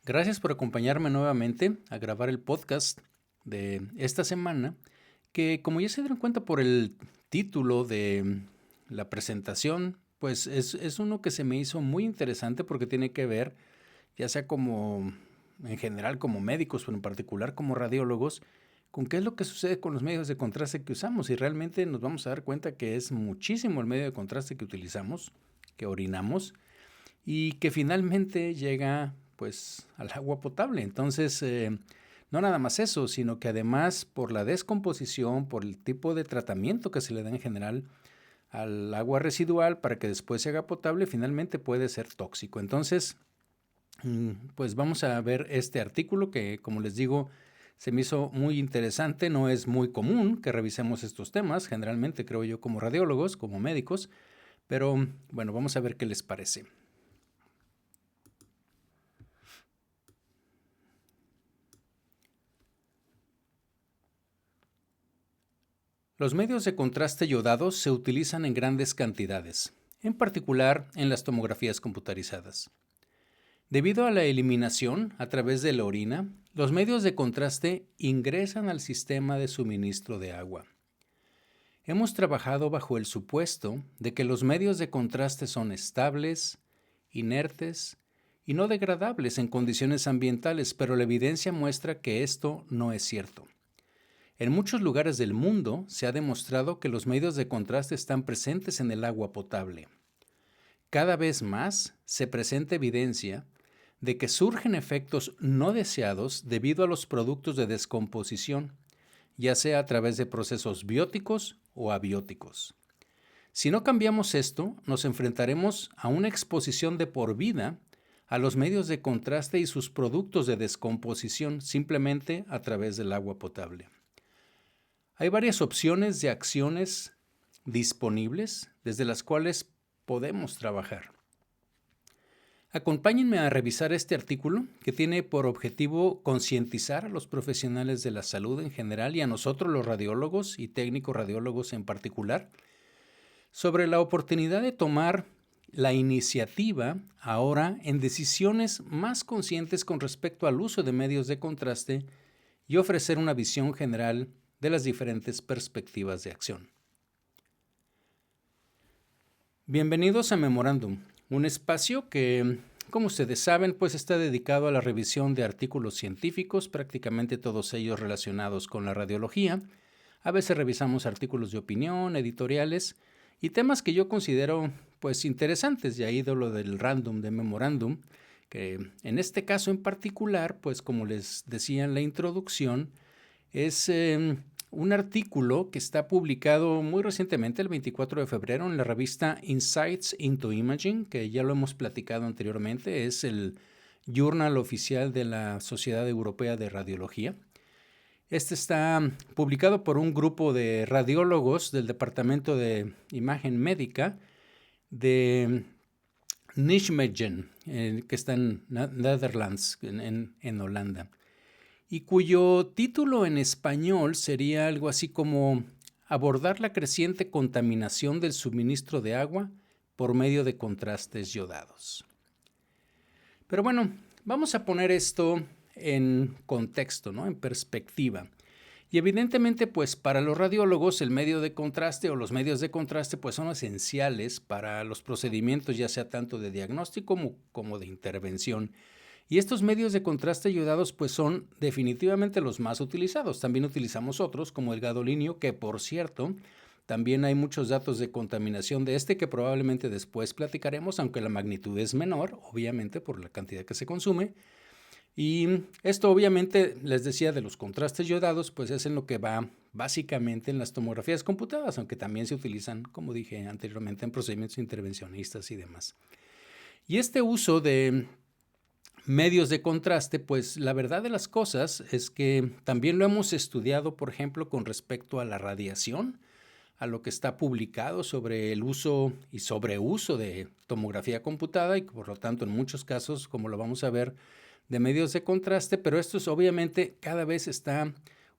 Gracias por acompañarme nuevamente a grabar el podcast de esta semana, que como ya se dieron cuenta por el título de la presentación, pues es uno que se me hizo muy interesante porque tiene que ver, ya sea como en general como médicos, pero en particular como radiólogos, con qué es lo que sucede con los medios de contraste que usamos y realmente nos vamos a dar cuenta que es muchísimo el medio de contraste que utilizamos, que orinamos y que finalmente llega pues al agua potable. Entonces, no nada más eso, sino que además por la descomposición, por el tipo de tratamiento que se le da en general al agua residual para que después se haga potable, finalmente puede ser tóxico. Entonces, pues vamos a ver este artículo que, como les digo, se me hizo muy interesante. No es muy común que revisemos estos temas, generalmente creo yo como radiólogos, como médicos, pero bueno, vamos a ver qué les parece. Los medios de contraste iodados se utilizan en grandes cantidades, en particular en las tomografías computarizadas. Debido a la eliminación a través de la orina, los medios de contraste ingresan al sistema de suministro de agua. Hemos trabajado bajo el supuesto de que los medios de contraste son estables, inertes y no degradables en condiciones ambientales, pero la evidencia muestra que esto no es cierto. En muchos lugares del mundo se ha demostrado que los medios de contraste están presentes en el agua potable. Cada vez más se presenta evidencia de que surgen efectos no deseados debido a los productos de descomposición, ya sea a través de procesos bióticos o abióticos. Si no cambiamos esto, nos enfrentaremos a una exposición de por vida a los medios de contraste y sus productos de descomposición simplemente a través del agua potable. Hay varias opciones de acciones disponibles desde las cuales podemos trabajar. Acompáñenme a revisar este artículo que tiene por objetivo concientizar a los profesionales de la salud en general y a nosotros los radiólogos y técnicos radiólogos en particular sobre la oportunidad de tomar la iniciativa ahora en decisiones más conscientes con respecto al uso de medios de contraste y ofrecer una visión general de las diferentes perspectivas de acción. Bienvenidos a Memorándum, un espacio que, como ustedes saben, pues está dedicado a la revisión de artículos científicos, prácticamente todos ellos relacionados con la radiología. A veces revisamos artículos de opinión, editoriales y temas que yo considero pues interesantes, de ahí de lo del random de Memorándum, que en este caso en particular, pues como les decía en la introducción, es un artículo que está publicado muy recientemente, el 24 de febrero, en la revista Insights into Imaging, que ya lo hemos platicado anteriormente, es el journal oficial de la Sociedad Europea de Radiología. Este está publicado por un grupo de radiólogos del Departamento de Imagen Médica de Nijmegen, que está en Netherlands, en Holanda, y cuyo título en español sería algo así como abordar la creciente contaminación del suministro de agua por medio de contrastes iodados. Pero bueno, vamos a poner esto en contexto, ¿no? En perspectiva. Y evidentemente, pues para los radiólogos el medio de contraste o los medios de contraste pues son esenciales para los procedimientos, ya sea tanto de diagnóstico como de intervención. Y estos medios de contraste iodados pues son definitivamente los más utilizados. También utilizamos otros como el gadolinio, que por cierto, también hay muchos datos de contaminación de este que probablemente después platicaremos, aunque la magnitud es menor, obviamente por la cantidad que se consume. Y esto obviamente, les decía, de los contrastes iodados, pues es en lo que va básicamente en las tomografías computadas, aunque también se utilizan, como dije anteriormente, en procedimientos intervencionistas y demás. Y este uso de medios de contraste, pues la verdad de las cosas es que también lo hemos estudiado, por ejemplo, con respecto a la radiación, a lo que está publicado sobre el uso y sobreuso de tomografía computada y por lo tanto en muchos casos, como lo vamos a ver, de medios de contraste, pero esto es obviamente cada vez está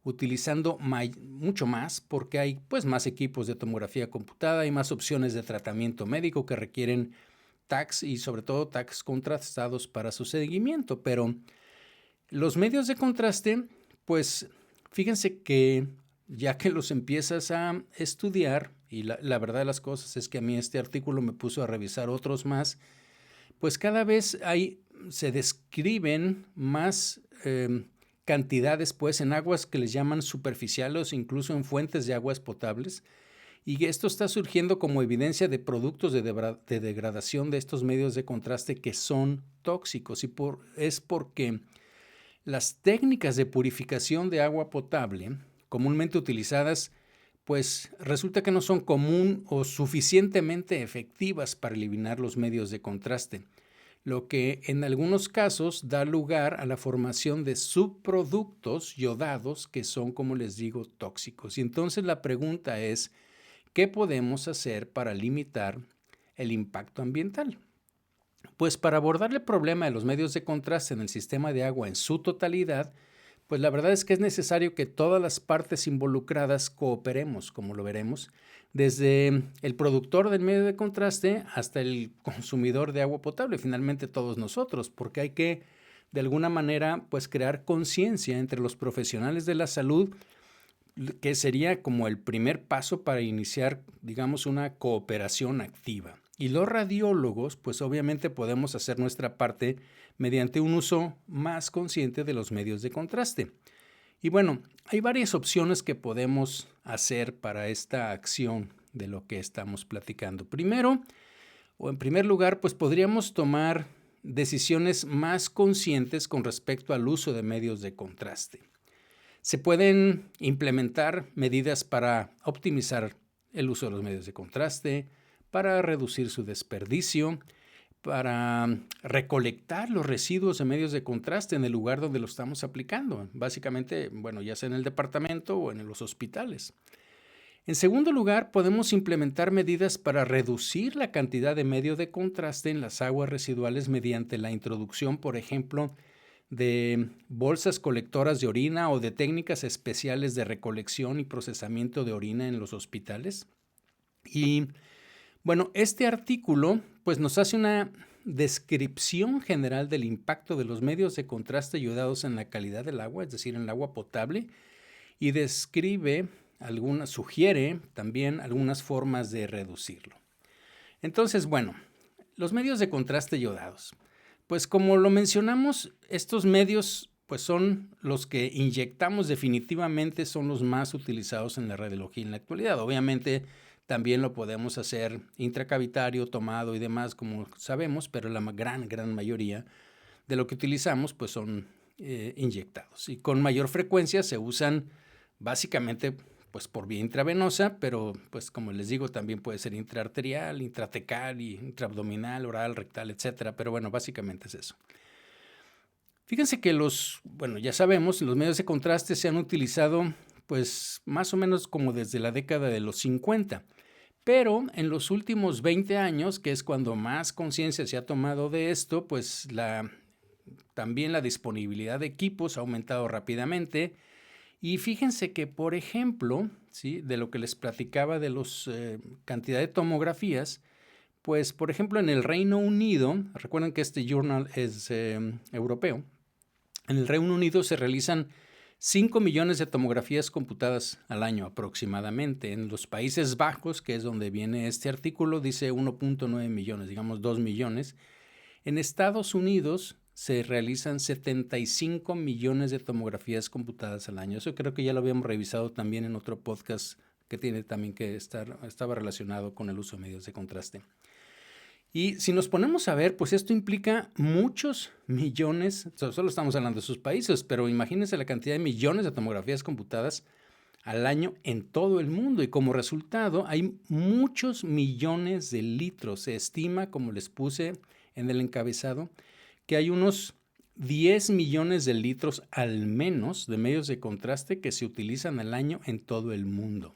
utilizando mucho más porque hay pues más equipos de tomografía computada y más opciones de tratamiento médico que requieren tags y sobre todo tags contrastados para su seguimiento. Pero los medios de contraste, pues fíjense que ya que los empiezas a estudiar, y la verdad de las cosas es que a mí este artículo me puso a revisar otros más, pues cada vez se describen más cantidades pues en aguas que les llaman superficiales o incluso en fuentes de aguas potables, y esto está surgiendo como evidencia de productos de degradación de estos medios de contraste que son tóxicos, y es porque las técnicas de purificación de agua potable comúnmente utilizadas pues resulta que no son común o suficientemente efectivas para eliminar los medios de contraste, lo que en algunos casos da lugar a la formación de subproductos yodados que son, como les digo, tóxicos. Y entonces la pregunta es, ¿qué podemos hacer para limitar el impacto ambiental? Pues para abordar el problema de los medios de contraste en el sistema de agua en su totalidad, pues la verdad es que es necesario que todas las partes involucradas cooperemos, como lo veremos, desde el productor del medio de contraste hasta el consumidor de agua potable, finalmente todos nosotros, porque hay que, de alguna manera, pues crear conciencia entre los profesionales de la salud, que sería como el primer paso para iniciar, digamos, una cooperación activa. Y los radiólogos, pues obviamente podemos hacer nuestra parte mediante un uso más consciente de los medios de contraste. Y bueno, hay varias opciones que podemos hacer para esta acción de lo que estamos platicando. Primero, o en primer lugar, pues podríamos tomar decisiones más conscientes con respecto al uso de medios de contraste. Se pueden implementar medidas para optimizar el uso de los medios de contraste, para reducir su desperdicio, para recolectar los residuos de medios de contraste en el lugar donde lo estamos aplicando, básicamente, bueno, ya sea en el departamento o en los hospitales. En segundo lugar, podemos implementar medidas para reducir la cantidad de medio de contraste en las aguas residuales mediante la introducción, por ejemplo, de bolsas colectoras de orina o de técnicas especiales de recolección y procesamiento de orina en los hospitales. Y bueno, este artículo pues nos hace una descripción general del impacto de los medios de contraste yodados en la calidad del agua, es decir, en el agua potable, y sugiere también algunas formas de reducirlo. Entonces, bueno, los medios de contraste yodados. Pues como lo mencionamos, estos medios pues son los que inyectamos definitivamente, son los más utilizados en la radiología en la actualidad. Obviamente también lo podemos hacer intracavitario, tomado y demás, como sabemos, pero la gran mayoría de lo que utilizamos pues son inyectados. Y con mayor frecuencia se usan básicamente pues por vía intravenosa, pero pues como les digo, también puede ser intraarterial, intratecal, intraabdominal, oral, rectal, etcétera. Pero bueno, básicamente es eso. Fíjense que ya sabemos, los medios de contraste se han utilizado pues más o menos como desde la década de los 50. Pero en los últimos 20 años, que es cuando más conciencia se ha tomado de esto, pues también la disponibilidad de equipos ha aumentado rápidamente. Y fíjense que, por ejemplo, ¿sí?, de lo que les platicaba de los cantidad de tomografías, pues, por ejemplo, en el Reino Unido, recuerden que este journal es europeo, en el Reino Unido se realizan 5 millones de tomografías computadas al año aproximadamente. En los Países Bajos, que es donde viene este artículo, dice 1.9 millones, digamos 2 millones. En Estados Unidos se realizan 75 millones de tomografías computadas al año. Eso creo que ya lo habíamos revisado también en otro podcast que tiene también estaba relacionado con el uso de medios de contraste. Y si nos ponemos a ver, pues esto implica muchos millones, solo estamos hablando de sus países, pero imagínense la cantidad de millones de tomografías computadas al año en todo el mundo, y como resultado hay muchos millones de litros. Se estima, como les puse en el encabezado, que hay unos 10 millones de litros al menos de medios de contraste que se utilizan al año en todo el mundo.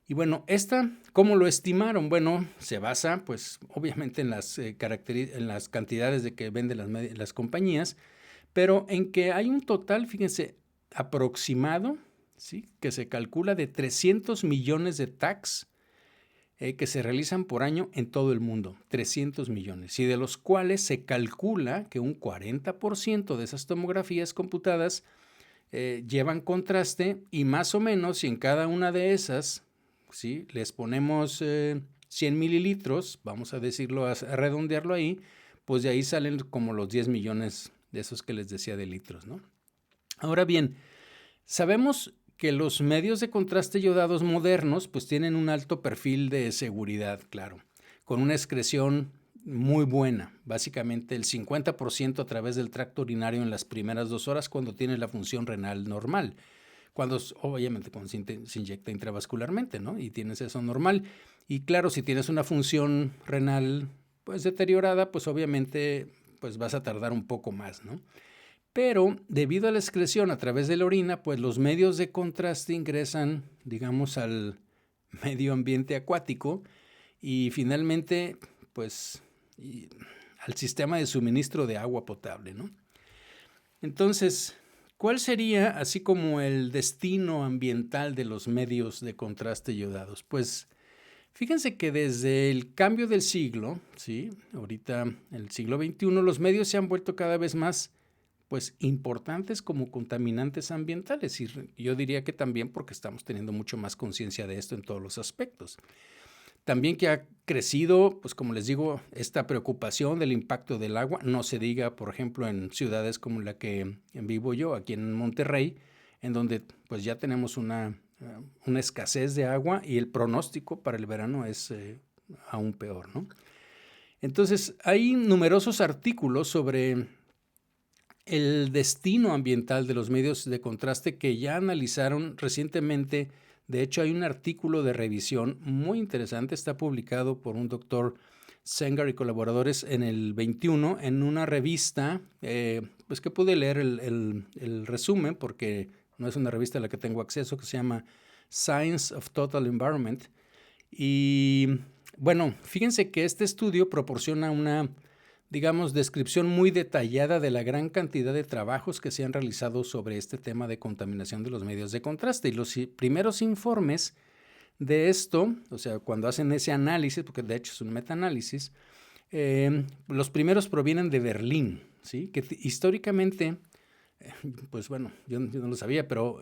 Y bueno, ¿cómo lo estimaron? Bueno, se basa, pues, obviamente en las cantidades de que venden las compañías, pero en que hay un total, fíjense, aproximado, ¿sí?, que se calcula de 300 millones de tags que se realizan por año en todo el mundo, 300 millones, y de los cuales se calcula que un 40% de esas tomografías computadas llevan contraste, y más o menos si en cada una de esas, ¿sí?, les ponemos 100 mililitros, vamos a decirlo, a redondearlo ahí, pues de ahí salen como los 10 millones de esos que les decía de litros, ¿no? Ahora bien, sabemos que los medios de contraste iodados modernos pues tienen un alto perfil de seguridad, claro, con una excreción muy buena, básicamente el 50% a través del tracto urinario en las primeras 2 horas cuando tienes la función renal normal, obviamente cuando se inyecta intravascularmente, ¿no? Y tienes eso normal. Y claro, si tienes una función renal pues deteriorada, pues obviamente pues vas a tardar un poco más, ¿no? Pero debido a la excreción a través de la orina, pues los medios de contraste ingresan, digamos, al medio ambiente acuático y finalmente, pues, al sistema de suministro de agua potable, ¿no? Entonces, ¿cuál sería así como el destino ambiental de los medios de contraste iodados? Pues, fíjense que desde el cambio del siglo, ¿sí?, ahorita en el siglo XXI, los medios se han vuelto cada vez más pues importantes como contaminantes ambientales, y yo diría que también porque estamos teniendo mucho más conciencia de esto en todos los aspectos. También que ha crecido, pues como les digo, esta preocupación del impacto del agua, no se diga, por ejemplo, en ciudades como la que vivo yo, aquí en Monterrey, en donde pues ya tenemos una escasez de agua y el pronóstico para el verano es aún peor, ¿no? Entonces, hay numerosos artículos sobre el destino ambiental de los medios de contraste que ya analizaron recientemente. De hecho, hay un artículo de revisión muy interesante, está publicado por un doctor Sengar y colaboradores en el 21 en una revista, pues que pude leer el resumen porque no es una revista a la que tengo acceso, que se llama Science of Total Environment. Y bueno, fíjense que este estudio proporciona una, digamos, descripción muy detallada de la gran cantidad de trabajos que se han realizado sobre este tema de contaminación de los medios de contraste. Y los primeros informes de esto, o sea, cuando hacen ese análisis, porque de hecho es un metaanálisis, los primeros provienen de Berlín, ¿sí? Que históricamente, pues bueno, yo no lo sabía, pero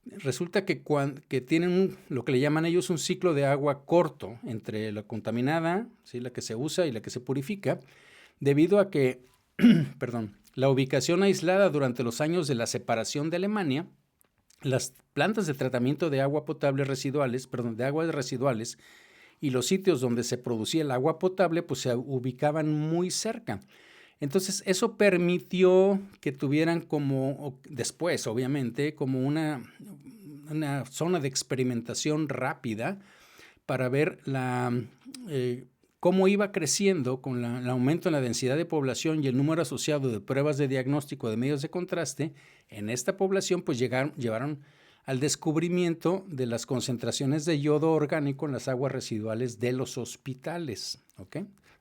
resulta que tienen lo que le llaman ellos un ciclo de agua corto entre la contaminada, ¿sí?, la que se usa y la que se purifica, debido a que, perdón, la ubicación aislada durante los años de la separación de Alemania, las plantas de tratamiento de agua potable residuales, de aguas residuales, y los sitios donde se producía el agua potable, pues se ubicaban muy cerca. Entonces, eso permitió que tuvieran como, después, obviamente, como una zona de experimentación rápida para ver cómo iba creciendo con el aumento en la densidad de población y el número asociado de pruebas de diagnóstico de medios de contraste. En esta población, pues llevaron al descubrimiento de las concentraciones de yodo orgánico en las aguas residuales de los hospitales, ¿ok?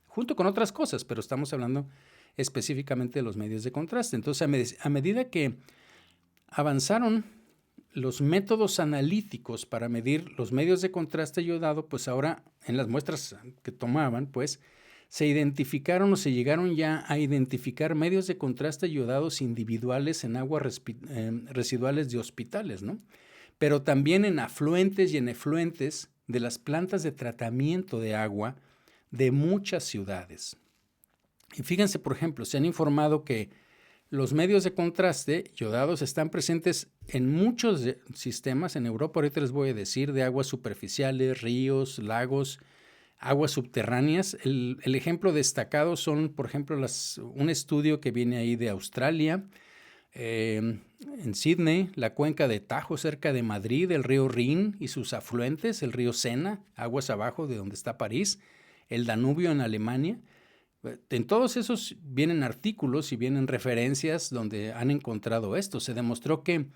Junto con otras cosas, pero estamos hablando específicamente de los medios de contraste. Entonces, a medida que avanzaron los métodos analíticos para medir los medios de contraste iyodado, pues ahora en las muestras que tomaban, pues se identificaron o se llegaron ya a identificar medios de contraste iodados individuales en aguas residuales de hospitales, ¿no? Pero también en afluentes y en efluentes de las plantas de tratamiento de agua de muchas ciudades. Y fíjense, por ejemplo, se han informado que los medios de contraste iodados están presentes en muchos sistemas en Europa. Ahorita les voy a decir de aguas superficiales, ríos, lagos, aguas subterráneas. El ejemplo destacado son, por ejemplo, un estudio que viene ahí de Australia, en Sydney, la cuenca de Tajo cerca de Madrid, el río Rin y sus afluentes, el río Sena, aguas abajo de donde está París, el Danubio en Alemania. En todos esos vienen artículos y vienen referencias donde han encontrado esto. Se demostró que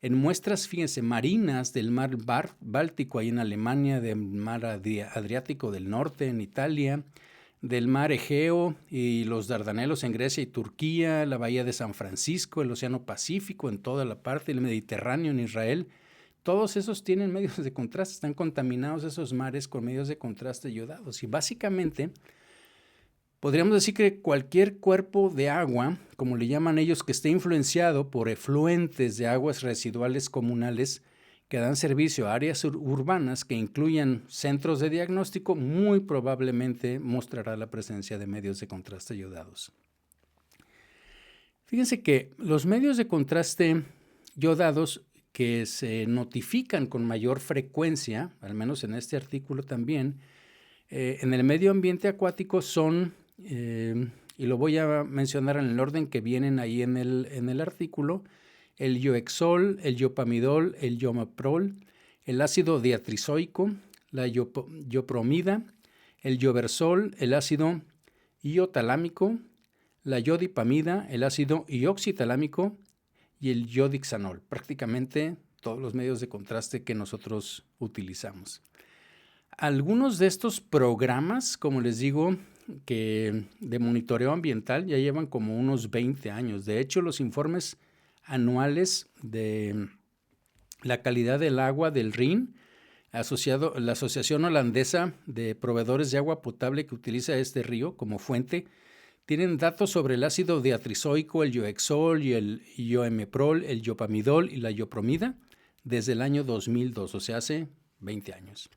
en muestras, fíjense, marinas del mar Báltico, ahí en Alemania, del mar Adriático del Norte, en Italia, del mar Egeo y los Dardanelos en Grecia y Turquía, la bahía de San Francisco, el Océano Pacífico en toda la parte del Mediterráneo en Israel, todos esos tienen medios de contraste, están contaminados esos mares con medios de contraste iodados. Y básicamente podríamos decir que cualquier cuerpo de agua, como le llaman ellos, que esté influenciado por efluentes de aguas residuales comunales que dan servicio a áreas urbanas que incluyan centros de diagnóstico, muy probablemente mostrará la presencia de medios de contraste iodados. Fíjense que los medios de contraste iodados que se notifican con mayor frecuencia, al menos en este artículo también, en el medio ambiente acuático son, y lo voy a mencionar en el orden que vienen ahí en el artículo, el iohexol, el iopamidol, el iomeprol, el ácido diatrizoico, la iopromida, el ioversol, el ácido iotalámico, la iodipamida, el ácido ioxitalámico y el iodixanol, prácticamente todos los medios de contraste que nosotros utilizamos. Algunos de estos programas, como les digo, que de monitoreo ambiental ya llevan como unos 20 años. De hecho, los informes anuales de la calidad del agua del Rin, la Asociación Holandesa de Proveedores de Agua Potable que utiliza este río como fuente, tienen datos sobre el ácido diatrizoico, el iohexol y el iomeprol, el iopamidol y la iopromida desde el año 2002, o sea, hace 20 años.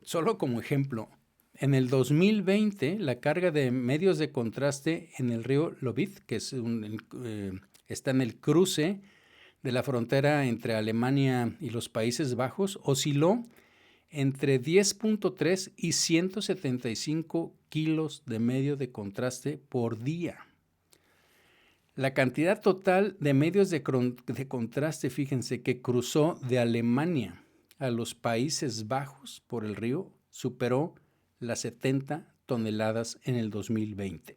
Solo como ejemplo, en el 2020, la carga de medios de contraste en el río Lobith, que está en el cruce de la frontera entre Alemania y los Países Bajos, osciló entre 10.3 y 175 kilos de medio de contraste por día. La cantidad total de medios de contraste, fíjense, que cruzó de Alemania a los Países Bajos por el río superó las 70 toneladas en el 2020.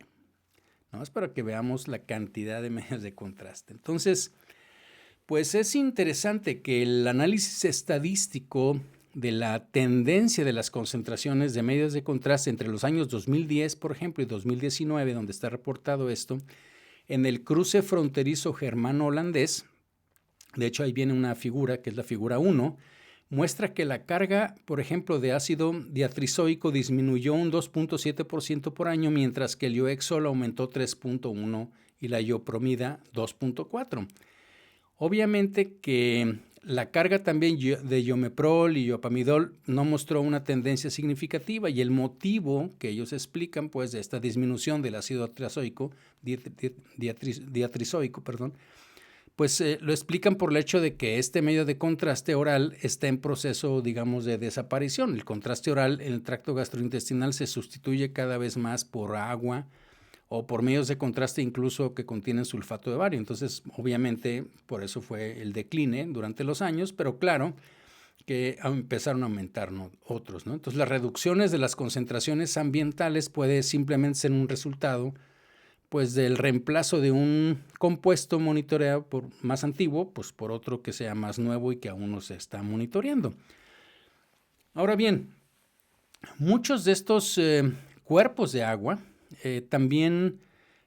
Nada más para que veamos la cantidad de medios de contraste. Entonces, pues es interesante que el análisis estadístico de la tendencia de las concentraciones de medios de contraste entre los años 2010, por ejemplo, y 2019, donde está reportado esto, en el cruce fronterizo germano-holandés, de hecho ahí viene una figura que es la figura 1, muestra que la carga, por ejemplo, de ácido diatrizoico disminuyó un 2.7% por año, mientras que el iohexol aumentó 3.1% y la iopromida 2.4%. Obviamente que la carga también de iomeprol y iopamidol no mostró una tendencia significativa y el motivo que ellos explican pues de esta disminución del ácido diatrizoico, pues lo explican por el hecho de que este medio de contraste oral está en proceso, digamos, de desaparición. El contraste oral en el tracto gastrointestinal se sustituye cada vez más por agua o por medios de contraste incluso que contienen sulfato de bario. Entonces, obviamente, por eso fue el decline durante los años, pero claro que empezaron a aumentar otros, ¿no? Entonces, las reducciones de las concentraciones ambientales puede simplemente ser un resultado pues del reemplazo de un compuesto monitoreado más antiguo, pues por otro que sea más nuevo y que aún no se está monitoreando. Ahora bien, muchos de estos cuerpos de agua también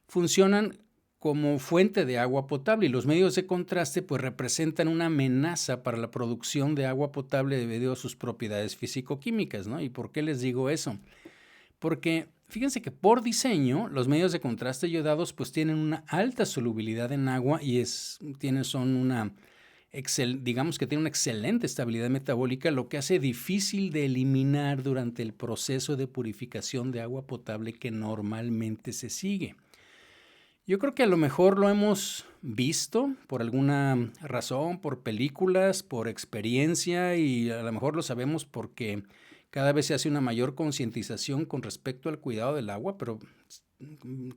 funcionan como fuente de agua potable y los medios de contraste pues representan una amenaza para la producción de agua potable debido a sus propiedades físico-químicas, ¿no? ¿Y por qué les digo eso? Porque fíjense que por diseño los medios de contraste iodados pues tienen una alta solubilidad en agua y digamos que tienen una excelente estabilidad metabólica, lo que hace difícil de eliminar durante el proceso de purificación de agua potable que normalmente se sigue. Yo creo que a lo mejor lo hemos visto por alguna razón, por películas, por experiencia y a lo mejor lo sabemos porque cada vez se hace una mayor concientización con respecto al cuidado del agua, pero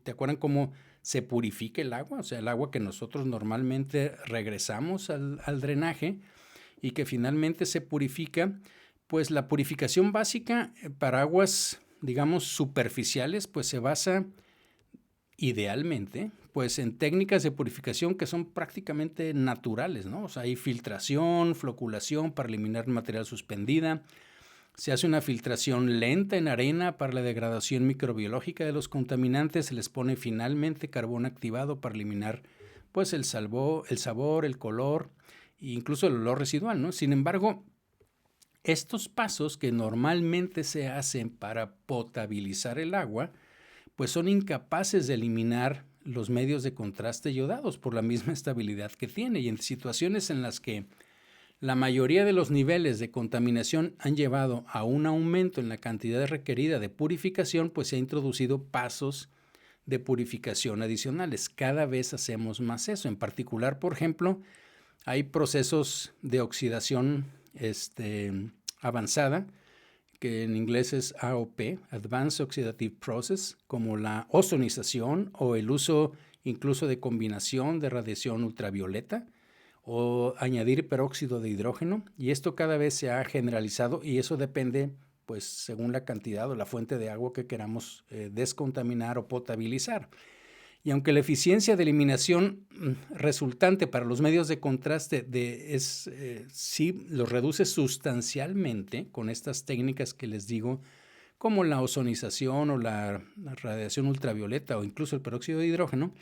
¿te acuerdan cómo se purifica el agua? O sea, el agua que nosotros normalmente regresamos al drenaje y que finalmente se purifica, pues la purificación básica para aguas, digamos, superficiales, pues se basa idealmente, pues en técnicas de purificación que son prácticamente naturales, ¿no? O sea, hay filtración, floculación para eliminar material suspendida. Se hace una filtración lenta en arena para la degradación microbiológica de los contaminantes. Se les pone finalmente carbón activado para eliminar pues el sabor, el color incluso el olor residual, ¿no? Sin embargo, estos pasos que normalmente se hacen para potabilizar el agua, pues son incapaces de eliminar los medios de contraste iodados por la misma estabilidad que tiene. Y en situaciones en las que la mayoría de los niveles de contaminación han llevado a un aumento en la cantidad requerida de purificación, pues se ha introducido pasos de purificación adicionales. Cada vez hacemos más eso. En particular, por ejemplo, hay procesos de oxidación avanzada, que en inglés es AOP, Advanced Oxidative Process, como la ozonización o el uso incluso de combinación de radiación ultravioleta o añadir peróxido de hidrógeno, y esto cada vez se ha generalizado y eso depende, pues, según la cantidad o la fuente de agua que queramos descontaminar o potabilizar. Y aunque la eficiencia de eliminación resultante para los medios de contraste sí los reduce sustancialmente con estas técnicas que les digo, como la ozonización o la radiación ultravioleta o incluso el peróxido de hidrógeno,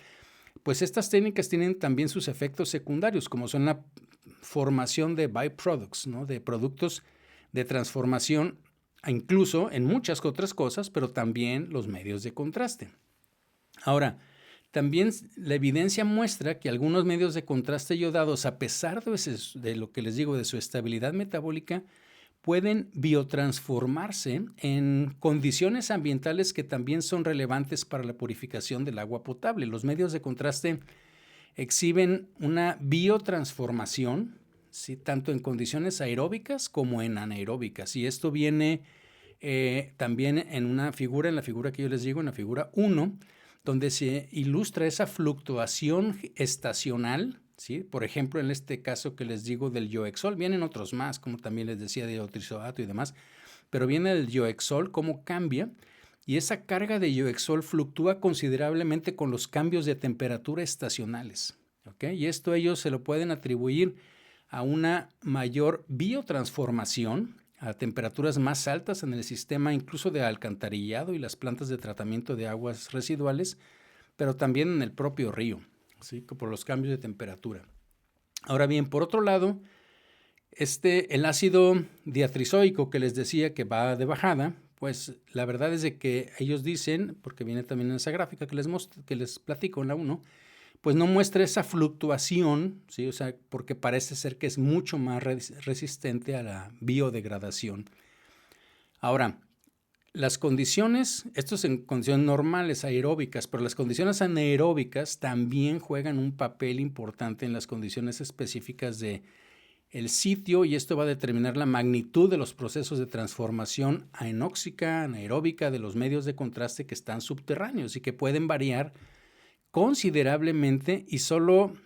pues estas técnicas tienen también sus efectos secundarios, como son la formación de byproducts, ¿no? De productos de transformación, incluso en muchas otras cosas, pero también los medios de contraste. Ahora, también la evidencia muestra que algunos medios de contraste iodados, a pesar de lo que les digo, de su estabilidad metabólica, pueden biotransformarse en condiciones ambientales que también son relevantes para la purificación del agua potable. Los medios de contraste exhiben una biotransformación, ¿sí?, tanto en condiciones aeróbicas como en anaeróbicas. Y esto viene también en la figura que yo les digo, en la figura 1, donde se ilustra esa fluctuación estacional, ¿sí? Por ejemplo, en este caso que les digo del Yoexol, vienen otros más, como también les decía, de iotrisoato y demás, pero viene el Yoexol, cómo cambia, y esa carga de Yoexol fluctúa considerablemente con los cambios de temperatura estacionales, ¿ok? Y esto ellos se lo pueden atribuir a una mayor biotransformación a temperaturas más altas en el sistema incluso de alcantarillado y las plantas de tratamiento de aguas residuales, pero también en el propio río, ¿sí?, por los cambios de temperatura. Ahora bien, por otro lado, el ácido diatrizoico que les decía que va de bajada, pues la verdad es de que ellos dicen, porque viene también en esa gráfica que les platico en la 1, pues no muestra esa fluctuación, ¿sí? O sea, porque parece ser que es mucho más resistente a la biodegradación. Ahora, las condiciones, esto es en condiciones normales, aeróbicas, pero las condiciones anaeróbicas también juegan un papel importante en las condiciones específicas del sitio, y esto va a determinar la magnitud de los procesos de transformación anóxica, anaeróbica de los medios de contraste que están subterráneos y que pueden variar considerablemente, y solo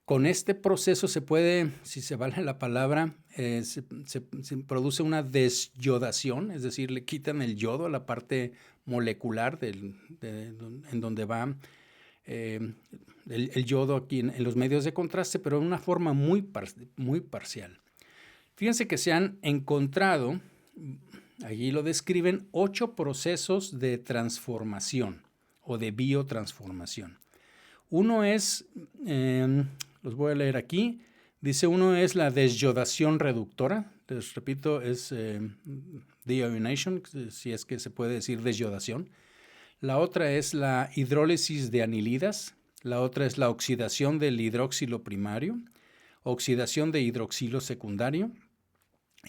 con este proceso se puede, si se vale la palabra, se produce una desyodación, es decir, le quitan el yodo a la parte molecular en donde va el yodo aquí en los medios de contraste, pero de una forma muy parcial. Fíjense que se han encontrado, allí lo describen, 8 procesos de transformación o de biotransformación. Uno es, los voy a leer aquí, dice, uno es la desyodación reductora, les repito, es deionization, si es que se puede decir desyodación. La otra es la hidrólisis de anilidas, la otra es la oxidación del hidroxilo primario, oxidación de hidroxilo secundario,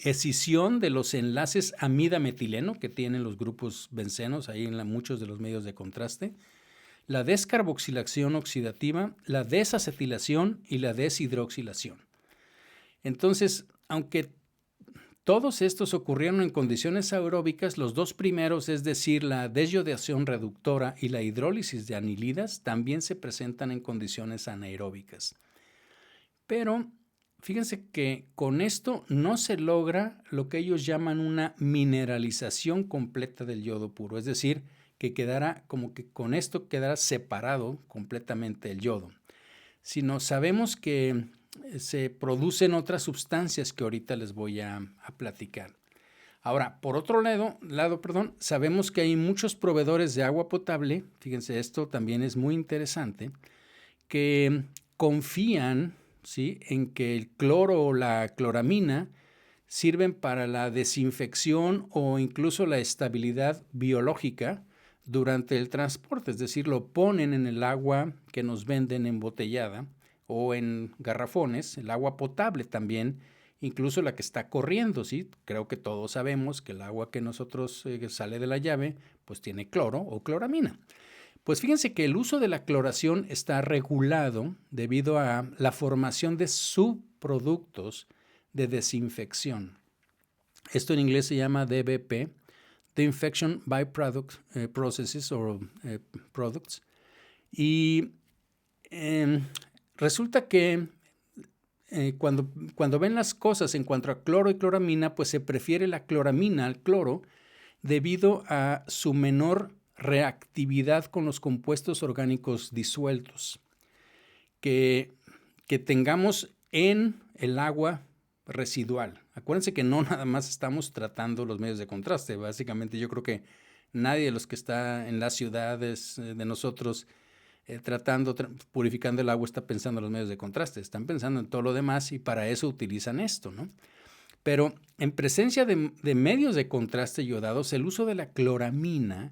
escisión de los enlaces amida-metileno que tienen los grupos bencenos ahí en muchos de los medios de contraste, la descarboxilación oxidativa, la desacetilación y la deshidroxilación. Entonces, aunque todos estos ocurrieron en condiciones aeróbicas, los dos primeros, es decir, la desyodación reductora y la hidrólisis de anilidas, también se presentan en condiciones anaeróbicas. Pero fíjense que con esto no se logra lo que ellos llaman una mineralización completa del yodo puro, es decir, que quedara como que con esto quedara separado completamente el yodo, sino sabemos que se producen otras sustancias que ahorita les voy a platicar. Ahora, por otro lado, sabemos que hay muchos proveedores de agua potable, fíjense, esto también es muy interesante, que confían ¿sí?, en que el cloro o la cloramina sirven para la desinfección o incluso la estabilidad biológica durante el transporte, es decir, lo ponen en el agua que nos venden embotellada o en garrafones, el agua potable también, incluso la que está corriendo, ¿sí? Creo que todos sabemos que el agua que nosotros sale de la llave, pues tiene cloro o cloramina. Pues fíjense que el uso de la cloración está regulado debido a la formación de subproductos de desinfección. Esto en inglés se llama DBP, The Infection Byproduct Processes o Products. Y resulta que cuando ven las cosas en cuanto a cloro y cloramina, pues se prefiere la cloramina al cloro debido a su menor reactividad con los compuestos orgánicos disueltos que tengamos en el agua residual. Acuérdense que no nada más estamos tratando los medios de contraste. Básicamente yo creo que nadie de los que está en las ciudades de nosotros purificando el agua está pensando en los medios de contraste. Están pensando en todo lo demás y para eso utilizan esto, ¿no? Pero en presencia de medios de contraste iodados, el uso de la cloramina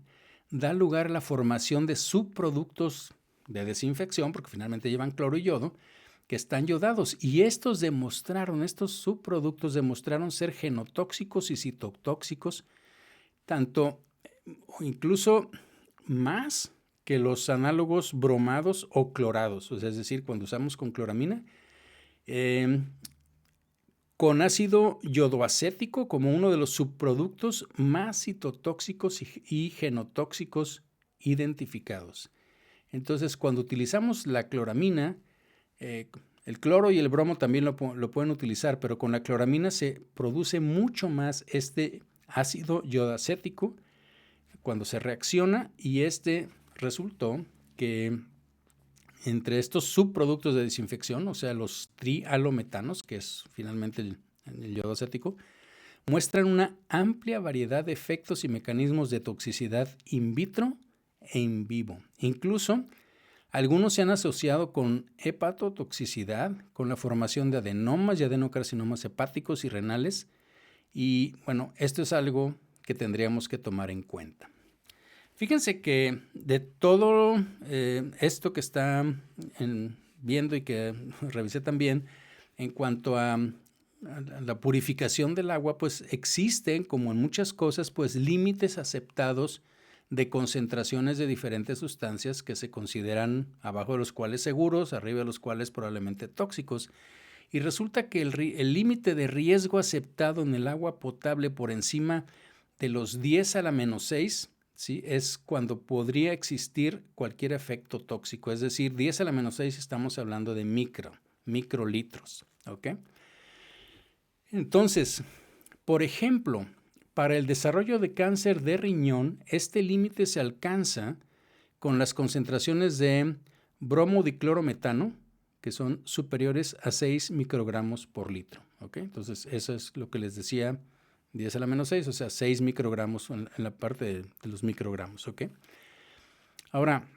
da lugar a la formación de subproductos de desinfección, porque finalmente llevan cloro y yodo, que están yodados. Y estos subproductos demostraron ser genotóxicos y citotóxicos, tanto o incluso más que los análogos bromados o clorados. O sea, es decir, cuando usamos con cloramina, con ácido yodoacético como uno de los subproductos más citotóxicos y genotóxicos identificados. Entonces, cuando utilizamos la cloramina, el cloro y el bromo también lo pueden utilizar, pero con la cloramina se produce mucho más este ácido yodoacético cuando se reacciona, y resultó que entre estos subproductos de desinfección, o sea, los trihalometanos, que es finalmente el yodo acético, muestran una amplia variedad de efectos y mecanismos de toxicidad in vitro e in vivo. Incluso algunos se han asociado con hepatotoxicidad, con la formación de adenomas y adenocarcinomas hepáticos y renales. Y bueno, esto es algo que tendríamos que tomar en cuenta. Fíjense que de todo esto que está viendo y que revisé también en cuanto a la purificación del agua, pues existen, como en muchas cosas, pues límites aceptados de concentraciones de diferentes sustancias que se consideran abajo de los cuales seguros, arriba de los cuales probablemente tóxicos. Y resulta que el límite de riesgo aceptado en el agua potable por encima de los 10 a la menos 6, ¿sí?, es cuando podría existir cualquier efecto tóxico. Es decir, 10 a la menos 6 estamos hablando de microlitros. ¿Ok? Entonces, por ejemplo, para el desarrollo de cáncer de riñón, este límite se alcanza con las concentraciones de bromodiclorometano, que son superiores a 6 microgramos por litro. ¿Ok? Entonces, eso es lo que les decía, 10 a la menos 6, o sea, 6 microgramos en la parte de los microgramos. ¿Ok? Ahora,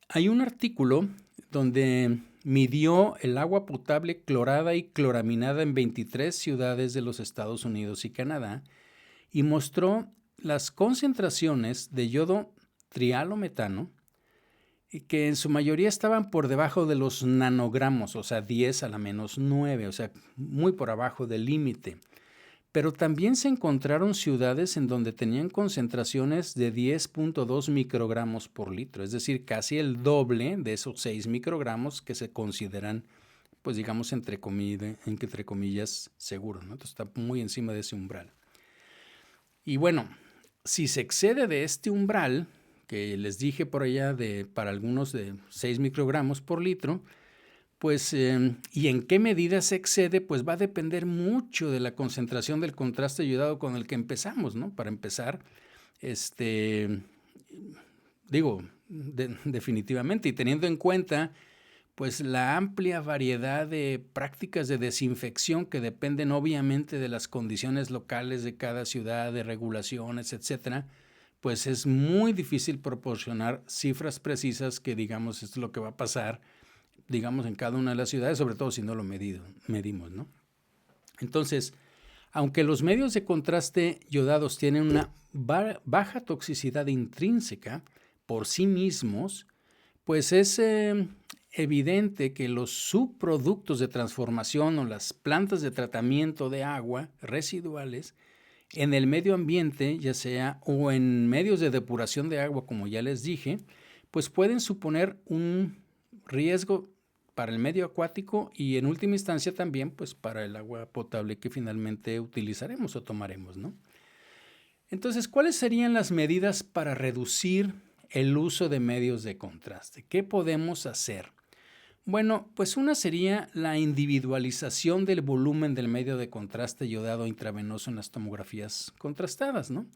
hay un artículo donde midió el agua potable clorada y cloraminada en 23 ciudades de los Estados Unidos y Canadá y mostró las concentraciones de yodo trialometano, que en su mayoría estaban por debajo de los nanogramos, o sea, 10 a la menos 9, o sea, muy por abajo del límite. Pero también se encontraron ciudades en donde tenían concentraciones de 10.2 microgramos por litro, es decir, casi el doble de esos 6 microgramos que se consideran, pues digamos, entre comillas, seguros, ¿no? Entonces está muy encima de ese umbral. Y bueno, si se excede de este umbral, que les dije por allá para algunos de 6 microgramos por litro, pues, ¿y en qué medida se excede? Pues va a depender mucho de la concentración del contraste yodado con el que empezamos, ¿no? Para empezar, definitivamente, y teniendo en cuenta pues la amplia variedad de prácticas de desinfección que dependen obviamente de las condiciones locales de cada ciudad, de regulaciones, etcétera, pues es muy difícil proporcionar cifras precisas que digamos esto es lo que va a pasar digamos, en cada una de las ciudades, sobre todo si no lo medimos, ¿no? Entonces, aunque los medios de contraste yodados tienen una baja toxicidad intrínseca por sí mismos, pues es evidente que los subproductos de transformación o las plantas de tratamiento de agua residuales en el medio ambiente, ya sea o en medios de depuración de agua, como ya les dije, pues pueden suponer un riesgo para el medio acuático y en última instancia también pues para el agua potable que finalmente utilizaremos o tomaremos, ¿no? Entonces, ¿cuáles serían las medidas para reducir el uso de medios de contraste? ¿Qué podemos hacer? Bueno, pues una sería la individualización del volumen del medio de contraste yodado intravenoso en las tomografías contrastadas, ¿no?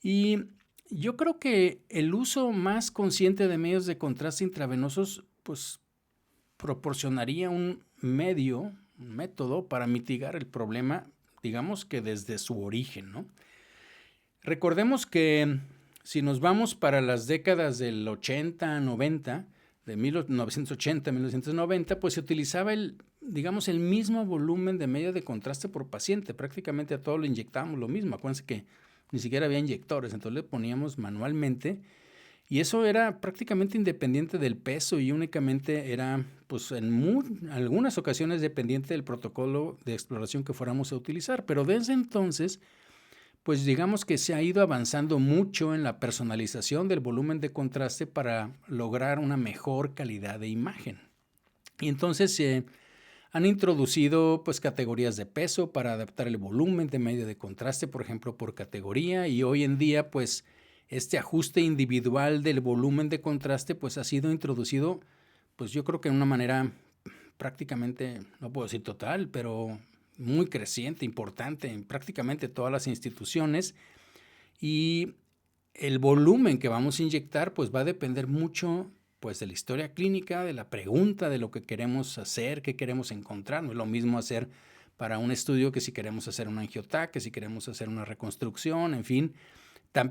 Y yo creo que el uso más consciente de medios de contraste intravenosos, pues proporcionaría un método para mitigar el problema, digamos que desde su origen, ¿no? Recordemos que si nos vamos para las décadas del 80, 90, de 1980 a 1990, pues se utilizaba el mismo volumen de medio de contraste por paciente. Prácticamente a todos lo inyectábamos lo mismo. Acuérdense que ni siquiera había inyectores, entonces le poníamos manualmente y eso era prácticamente independiente del peso y únicamente era, pues en algunas ocasiones dependiente del protocolo de exploración que fuéramos a utilizar. Pero desde entonces, pues digamos que se ha ido avanzando mucho en la personalización del volumen de contraste para lograr una mejor calidad de imagen. Y entonces se han introducido pues categorías de peso para adaptar el volumen de medio de contraste, por ejemplo, por categoría, y hoy en día pues este ajuste individual del volumen de contraste pues ha sido introducido pues yo creo que de una manera prácticamente, no puedo decir total, pero muy creciente, importante en prácticamente todas las instituciones, y el volumen que vamos a inyectar pues va a depender mucho pues de la historia clínica, de la pregunta de lo que queremos hacer, qué queremos encontrar. No es lo mismo hacer para un estudio que si queremos hacer un angioTAC, que si queremos hacer una reconstrucción, en fin,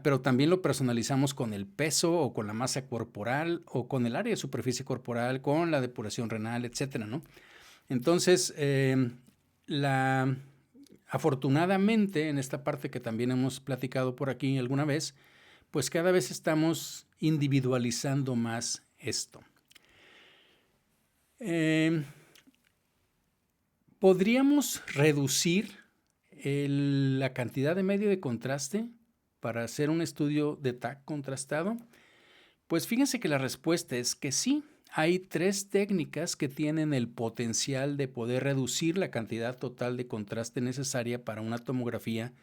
pero también lo personalizamos con el peso o con la masa corporal o con el área de superficie corporal, con la depuración renal, etcétera, ¿no? Entonces, afortunadamente, en esta parte que también hemos platicado por aquí alguna vez, pues cada vez estamos individualizando más esto. ¿Podríamos reducir la cantidad de medio de contraste para hacer un estudio de TAC contrastado? Pues fíjense que la respuesta es que sí. Hay 3 técnicas que tienen el potencial de poder reducir la cantidad total de contraste necesaria para una tomografía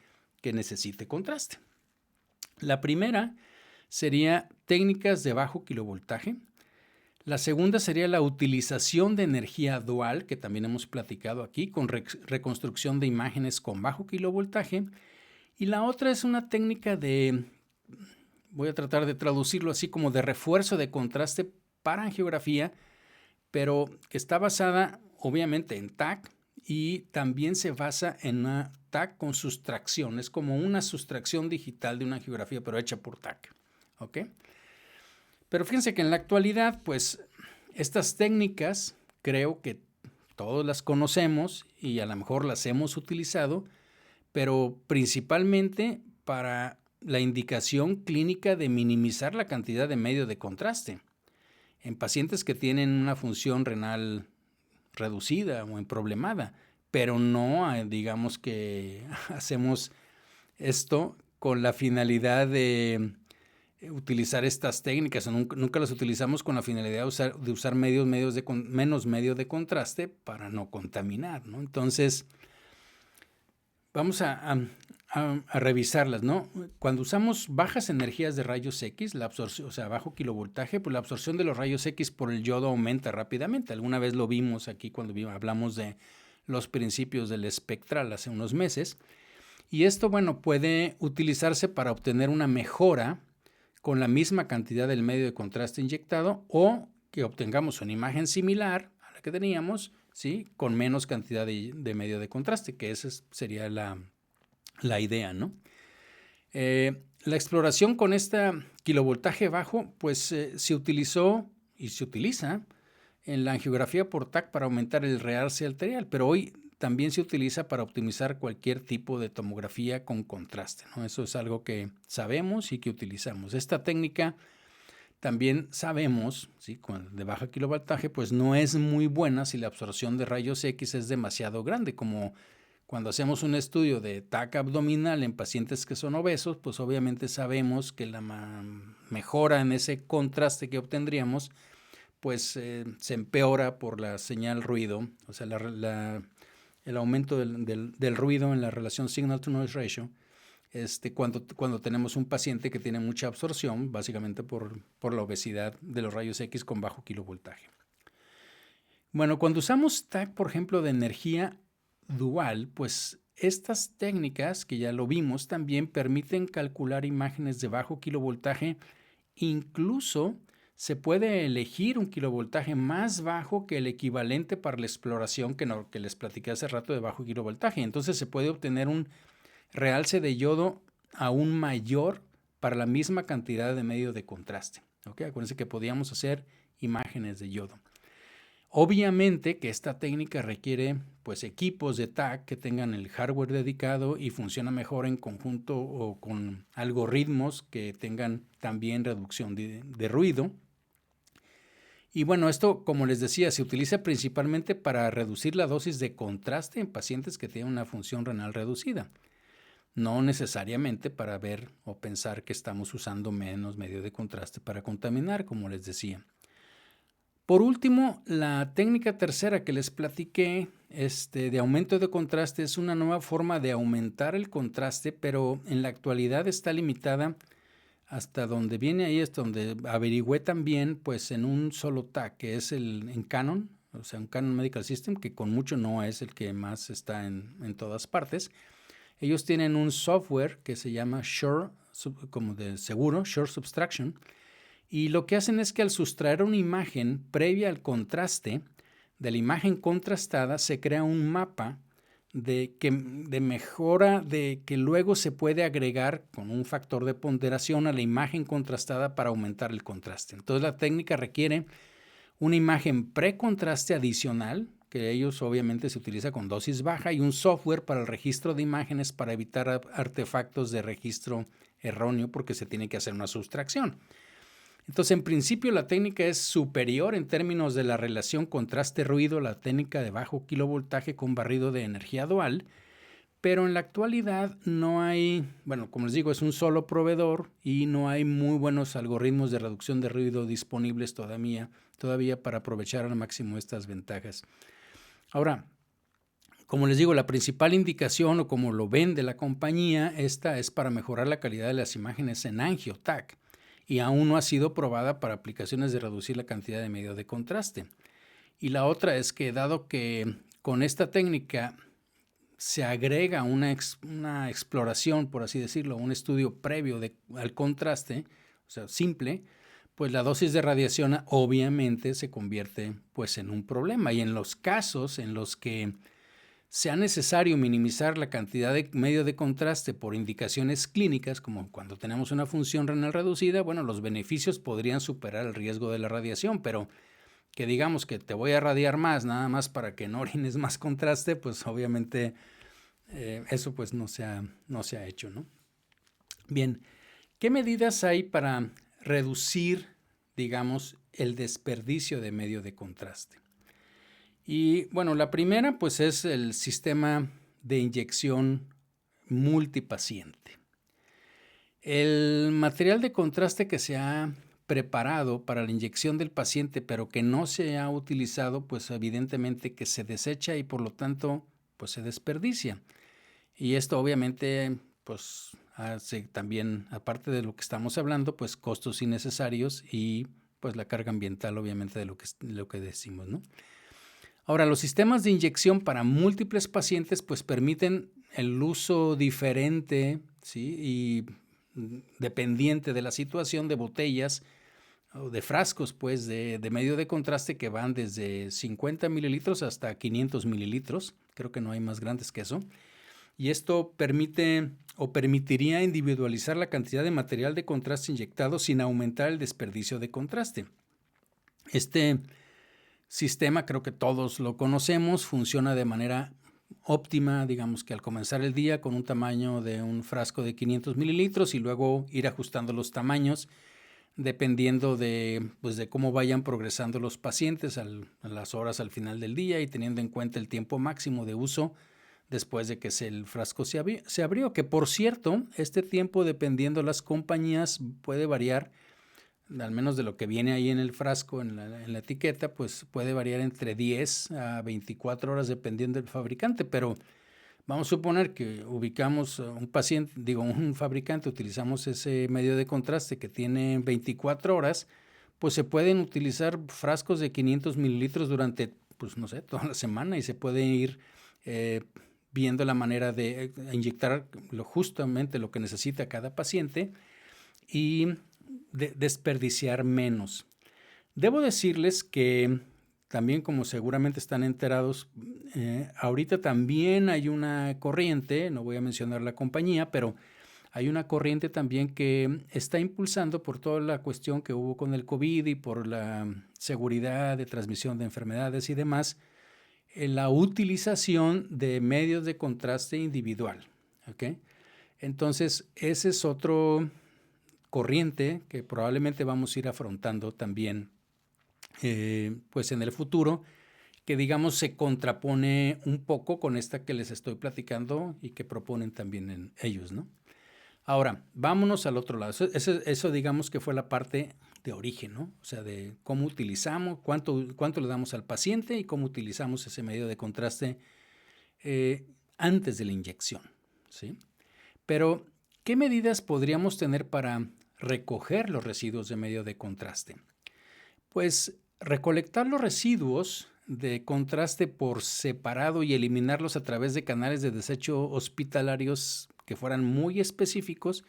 que necesite contraste. La primera sería técnicas de bajo kilovoltaje. La segunda sería la utilización de energía dual, que también hemos platicado aquí, con reconstrucción de imágenes con bajo kilovoltaje. Y la otra es una técnica voy a tratar de traducirlo así como de refuerzo de contraste para angiografía, pero que está basada obviamente en TAC y también se basa en una TAC con sustracción. Es como una sustracción digital de una angiografía, pero hecha por TAC. ¿Ok? Pero fíjense que en la actualidad, pues, estas técnicas creo que todos las conocemos y a lo mejor las hemos utilizado, pero principalmente para la indicación clínica de minimizar la cantidad de medio de contraste. En pacientes que tienen una función renal reducida o emproblemada, pero no digamos que hacemos esto con la finalidad de utilizar estas técnicas, o nunca las utilizamos con la finalidad de usar menos medio de contraste para no contaminar, ¿no? Entonces, vamos a revisarlas, ¿no? Cuando usamos bajas energías de rayos X, la absorción, o sea, bajo kilovoltaje, pues la absorción de los rayos X por el yodo aumenta rápidamente. Alguna vez lo vimos aquí cuando hablamos de los principios del espectral hace unos meses. Y esto, bueno, puede utilizarse para obtener una mejora con la misma cantidad del medio de contraste inyectado o que obtengamos una imagen similar a la que teníamos, ¿sí? Con menos cantidad de medio de contraste, que esa sería la idea, ¿no? La exploración con este kilovoltaje bajo, pues se utilizó y se utiliza en la angiografía por TAC para aumentar el realce arterial, pero hoy también se utiliza para optimizar cualquier tipo de tomografía con contraste, ¿no? Eso es algo que sabemos y que utilizamos. Esta técnica también sabemos, ¿sí?, de baja kilovoltaje, pues no es muy buena si la absorción de rayos X es demasiado grande, como cuando hacemos un estudio de TAC abdominal en pacientes que son obesos, pues obviamente sabemos que la mejora en ese contraste que obtendríamos, pues se empeora por la señal ruido, o sea, el aumento del ruido en la relación signal-to-noise ratio, cuando tenemos un paciente que tiene mucha absorción, básicamente por la obesidad de los rayos X con bajo kilovoltaje. Bueno, cuando usamos TAC, por ejemplo, de energía dual, pues estas técnicas, que ya lo vimos, también permiten calcular imágenes de bajo kilovoltaje. Incluso se puede elegir un kilovoltaje más bajo que el equivalente para la exploración que les platiqué hace rato de bajo kilovoltaje. Entonces se puede obtener un realce de yodo aún mayor para la misma cantidad de medio de contraste. ¿Okay? Acuérdense que podíamos hacer imágenes de yodo. Obviamente que esta técnica requiere pues equipos de TAC que tengan el hardware dedicado y funciona mejor en conjunto o con algoritmos que tengan también reducción de ruido. Y bueno, esto, como les decía, se utiliza principalmente para reducir la dosis de contraste en pacientes que tienen una función renal reducida. No necesariamente para ver o pensar que estamos usando menos medio de contraste para contaminar, como les decía. Por último, la técnica tercera que les platiqué, de aumento de contraste, es una nueva forma de aumentar el contraste, pero en la actualidad está limitada hasta donde viene ahí, es donde averigüé también, pues en un solo TAC, que es en Canon, o sea, un Canon Medical System, que con mucho no es el que más está en todas partes. Ellos tienen un software que se llama Sure, como de seguro, Sure Subtraction, y lo que hacen es que al sustraer una imagen previa al contraste, de la imagen contrastada se crea un mapa de mejora de que luego se puede agregar con un factor de ponderación a la imagen contrastada para aumentar el contraste. Entonces la técnica requiere una imagen precontraste adicional, que ellos obviamente se utiliza con dosis baja, y un software para el registro de imágenes para evitar artefactos de registro erróneo porque se tiene que hacer una sustracción. Entonces, en principio, la técnica es superior en términos de la relación contraste-ruido a la técnica de bajo kilovoltaje con barrido de energía dual, pero en la actualidad no hay, bueno, como les digo, es un solo proveedor y no hay muy buenos algoritmos de reducción de ruido disponibles todavía para aprovechar al máximo estas ventajas. Ahora, como les digo, la principal indicación o como lo vende la compañía, esta es para mejorar la calidad de las imágenes en angio-TAC. Y aún no ha sido probada para aplicaciones de reducir la cantidad de medio de contraste. Y la otra es que dado que con esta técnica se agrega una exploración, por así decirlo, un estudio previo al contraste, o sea, simple, pues la dosis de radiación obviamente se convierte pues en un problema. Y en los casos en los que sea necesario minimizar la cantidad de medio de contraste por indicaciones clínicas, como cuando tenemos una función renal reducida, bueno, los beneficios podrían superar el riesgo de la radiación, pero que digamos que te voy a radiar más, nada más para que no orines más contraste, pues obviamente eso pues no se ha hecho, ¿no? Bien, ¿qué medidas hay para reducir, digamos, el desperdicio de medio de contraste? Y bueno, la primera pues es el sistema de inyección multipaciente. El material de contraste que se ha preparado para la inyección del paciente pero que no se ha utilizado, pues evidentemente que se desecha y por lo tanto pues se desperdicia. Y esto obviamente pues hace también, aparte de lo que estamos hablando, pues costos innecesarios y pues la carga ambiental obviamente de lo que decimos, ¿no? Ahora, los sistemas de inyección para múltiples pacientes pues permiten el uso diferente, ¿sí?, y dependiente de la situación de botellas o de frascos pues de medio de contraste que van desde 50 mililitros hasta 500 mililitros. Creo que no hay más grandes que eso. Y esto permite o permitiría individualizar la cantidad de material de contraste inyectado sin aumentar el desperdicio de contraste. Este sistema, creo que todos lo conocemos, funciona de manera óptima, digamos que al comenzar el día con un tamaño de un frasco de 500 mililitros y luego ir ajustando los tamaños dependiendo de cómo vayan progresando los pacientes a las horas al final del día y teniendo en cuenta el tiempo máximo de uso después de que el frasco se abrió, que por cierto, este tiempo dependiendo de las compañías puede variar, al menos de lo que viene ahí en el frasco, en la etiqueta, pues puede variar entre 10 a 24 horas dependiendo del fabricante, pero vamos a suponer que ubicamos un fabricante, utilizamos ese medio de contraste que tiene 24 horas, pues se pueden utilizar frascos de 500 mililitros durante, pues no sé, toda la semana y se puede ir viendo la manera de inyectar justamente lo que necesita cada paciente y desperdiciar menos. Debo decirles que también, como seguramente están enterados, ahorita también hay una corriente, no voy a mencionar la compañía, pero hay una corriente también que está impulsando por toda la cuestión que hubo con el COVID y por la seguridad de transmisión de enfermedades y demás, la utilización de medios de contraste individual. ¿Okay? Entonces, ese es otro corriente que probablemente vamos a ir afrontando también pues en el futuro, que digamos se contrapone un poco con esta que les estoy platicando y que proponen también en ellos, ¿no? Ahora, vámonos al otro lado. Eso digamos que fue la parte de origen, ¿no? O sea, de cómo utilizamos, cuánto le damos al paciente y cómo utilizamos ese medio de contraste antes de la inyección, ¿sí? Pero, ¿qué medidas podríamos tener para recoger los residuos de medio de contraste? Pues recolectar los residuos de contraste por separado y eliminarlos a través de canales de desecho hospitalarios que fueran muy específicos,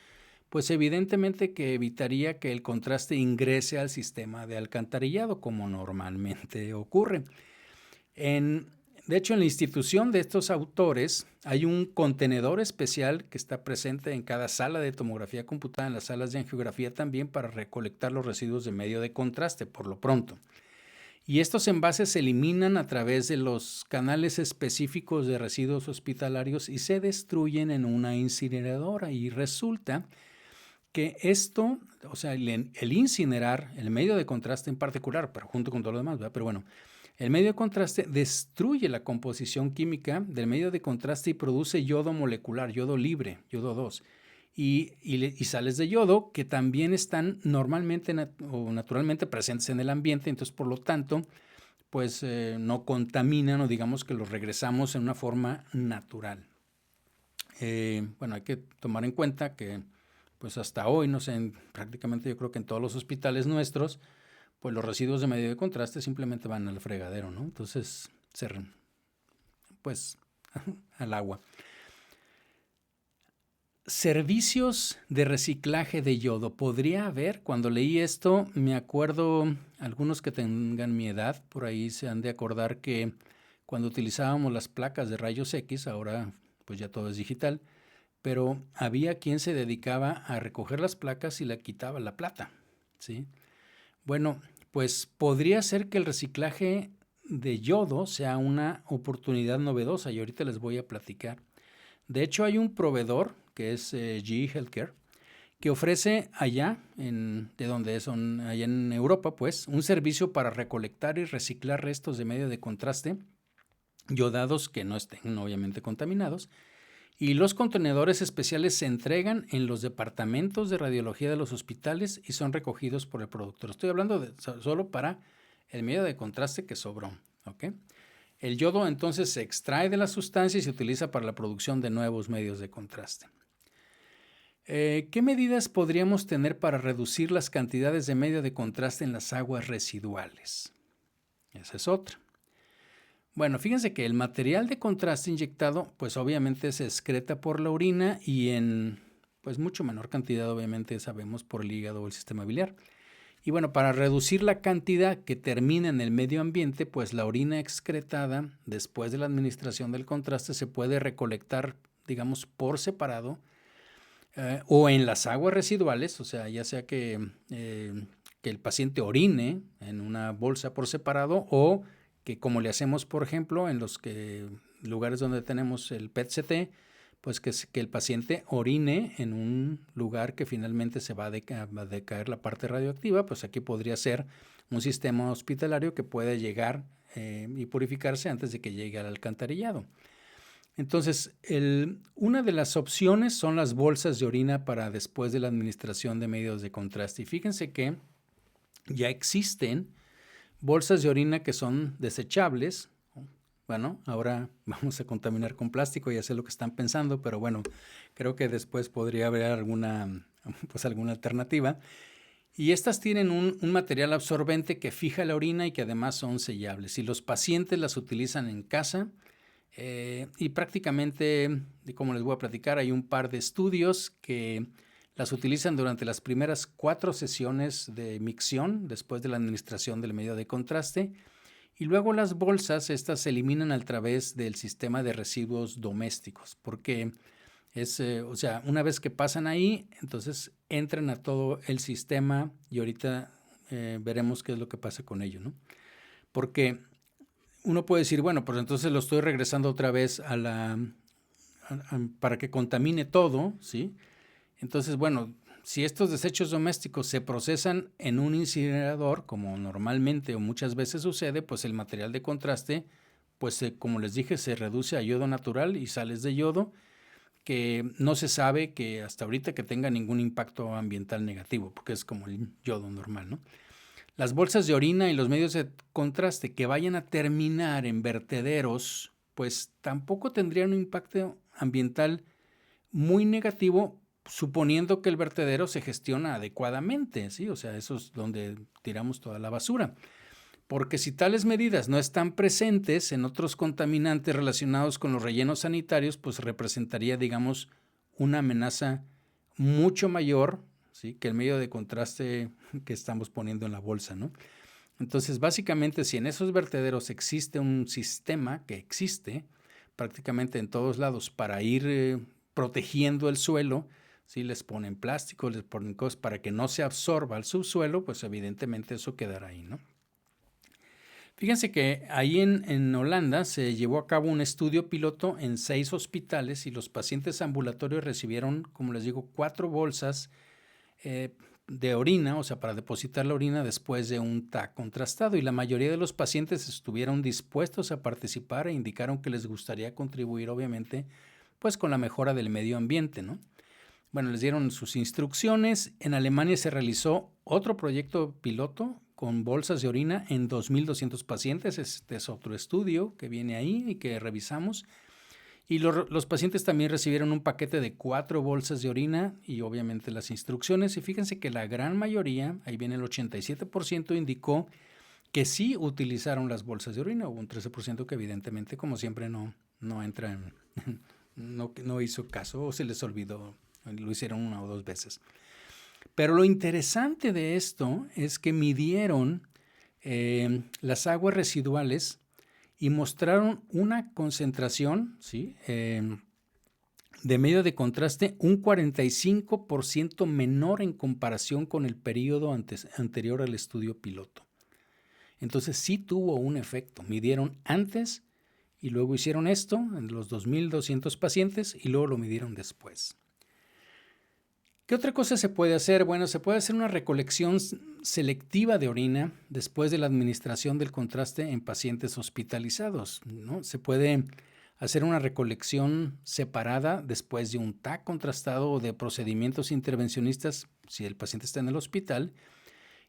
pues evidentemente que evitaría que el contraste ingrese al sistema de alcantarillado como normalmente ocurre. De hecho, en la institución de estos autores hay un contenedor especial que está presente en cada sala de tomografía computada, en las salas de angiografía también, para recolectar los residuos de medio de contraste por lo pronto. Y estos envases se eliminan a través de los canales específicos de residuos hospitalarios y se destruyen en una incineradora. Y resulta que esto, o sea, el incinerar, el medio de contraste en particular, pero junto con todo lo demás, ¿verdad? Pero bueno, el medio de contraste destruye la composición química del medio de contraste y produce yodo molecular, yodo libre, yodo 2, y sales de yodo que también están normalmente o naturalmente presentes en el ambiente, entonces por lo tanto, pues no contaminan o digamos que los regresamos en una forma natural. Bueno, hay que tomar en cuenta que pues hasta hoy, no sé, prácticamente yo creo que en todos los hospitales nuestros, pues los residuos de medio de contraste simplemente van al fregadero, ¿no? Entonces, pues, al agua. Servicios de reciclaje de yodo. Podría haber, cuando leí esto, me acuerdo, algunos que tengan mi edad, por ahí se han de acordar que cuando utilizábamos las placas de rayos X, ahora pues ya todo es digital, pero había quien se dedicaba a recoger las placas y le quitaba la plata, ¿sí? Bueno, pues podría ser que el reciclaje de yodo sea una oportunidad novedosa y ahorita les voy a platicar. De hecho, hay un proveedor que es GE Healthcare que ofrece allá, allá en Europa, pues, un servicio para recolectar y reciclar restos de medio de contraste yodados que no estén obviamente contaminados. Y los contenedores especiales se entregan en los departamentos de radiología de los hospitales y son recogidos por el productor. Estoy hablando solo para el medio de contraste que sobró, ¿ok? El yodo entonces se extrae de la sustancia y se utiliza para la producción de nuevos medios de contraste. ¿Qué medidas podríamos tener para reducir las cantidades de medio de contraste en las aguas residuales? Esa es otra. Bueno, fíjense que el material de contraste inyectado, pues obviamente se excreta por la orina y en pues mucho menor cantidad, obviamente sabemos, por el hígado o el sistema biliar. Y bueno, para reducir la cantidad que termina en el medio ambiente, pues la orina excretada después de la administración del contraste se puede recolectar, digamos, por separado o en las aguas residuales, o sea, ya sea que que el paciente orine en una bolsa por separado o que como le hacemos, por ejemplo, en los lugares donde tenemos el PET-CT, pues que el paciente orine en un lugar que finalmente se va a decaer la parte radioactiva, pues aquí podría ser un sistema hospitalario que puede llegar y purificarse antes de que llegue al alcantarillado. Entonces, una de las opciones son las bolsas de orina para después de la administración de medios de contraste. Y fíjense que ya existen bolsas de orina que son desechables. Bueno, ahora vamos a contaminar con plástico, ya sé lo que están pensando, pero bueno, creo que después podría haber alguna alternativa. Y estas tienen un material absorbente que fija la orina y que además son sellables. Y los pacientes las utilizan en casa y prácticamente, como les voy a platicar, hay un par de estudios que las utilizan durante las primeras 4 sesiones de micción después de la administración del medio de contraste. Y luego las bolsas, estas se eliminan a través del sistema de residuos domésticos, porque una vez que pasan ahí, entonces entran a todo el sistema y ahorita veremos qué es lo que pasa con ello, ¿no? Porque uno puede decir, bueno, pues entonces lo estoy regresando otra vez para que contamine todo, ¿sí? Entonces, bueno, si estos desechos domésticos se procesan en un incinerador, como normalmente o muchas veces sucede, pues el material de contraste, pues como les dije, se reduce a yodo natural y sales de yodo, que no se sabe que hasta ahorita que tenga ningún impacto ambiental negativo, porque es como el yodo normal, ¿no? Las bolsas de orina y los medios de contraste que vayan a terminar en vertederos, pues tampoco tendrían un impacto ambiental muy negativo, suponiendo que el vertedero se gestiona adecuadamente, ¿sí? O sea, eso es donde tiramos toda la basura. Porque si tales medidas no están presentes en otros contaminantes relacionados con los rellenos sanitarios, pues representaría, digamos, una amenaza mucho mayor, ¿sí?, que el medio de contraste que estamos poniendo en la bolsa, ¿no? Entonces, básicamente, si en esos vertederos existe un sistema que existe prácticamente en todos lados para ir protegiendo el suelo, si les ponen plástico, les ponen cosas para que no se absorba al subsuelo, pues evidentemente eso quedará ahí, ¿no? Fíjense que ahí en Holanda se llevó a cabo un estudio piloto en 6 hospitales y los pacientes ambulatorios recibieron, como les digo, 4 bolsas de orina, o sea, para depositar la orina después de un TAC contrastado, y la mayoría de los pacientes estuvieron dispuestos a participar e indicaron que les gustaría contribuir, obviamente, pues con la mejora del medio ambiente, ¿no? Bueno, les dieron sus instrucciones. En Alemania se realizó otro proyecto piloto con bolsas de orina en 2.200 pacientes. Este es otro estudio que viene ahí y que revisamos. Y los pacientes también recibieron un paquete de 4 bolsas de orina y obviamente las instrucciones. Y fíjense que la gran mayoría, ahí viene el 87%, indicó que sí utilizaron las bolsas de orina. Hubo un 13% que evidentemente, como siempre, no entra en, no hizo caso o se les olvidó, lo hicieron 1 o 2 veces. Pero lo interesante de esto es que midieron las aguas residuales y mostraron una concentración, ¿sí?, de medio de contraste un 45% menor en comparación con el periodo anterior al estudio piloto. Entonces sí tuvo un efecto. Midieron antes y luego hicieron esto en los 2.200 pacientes y luego lo midieron después. ¿Qué otra cosa se puede hacer? Bueno, se puede hacer una recolección selectiva de orina después de la administración del contraste en pacientes hospitalizados, ¿no? Se puede hacer una recolección separada después de un TAC contrastado o de procedimientos intervencionistas si el paciente está en el hospital.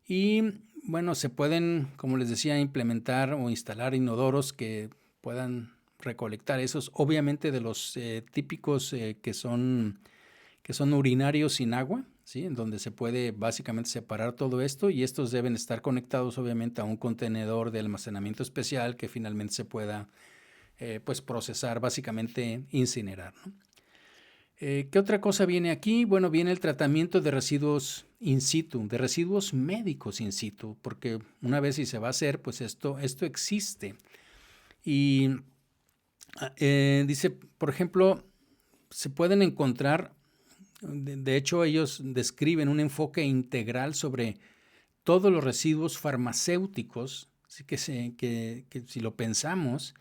Y bueno, se pueden, como les decía, implementar o instalar inodoros que puedan recolectar esos, obviamente de los típicos que son urinarios sin agua, ¿sí?, en donde se puede básicamente separar todo esto, y estos deben estar conectados obviamente a un contenedor de almacenamiento especial que finalmente se pueda pues procesar, básicamente incinerar, ¿no? ¿Qué otra cosa viene aquí? Bueno, viene el tratamiento de residuos in situ, de residuos médicos in situ, porque una vez si se va a hacer, pues esto existe. Y dice, por ejemplo, se pueden encontrar, de hecho ellos describen un enfoque integral sobre todos los residuos farmacéuticos, así que si lo pensamos,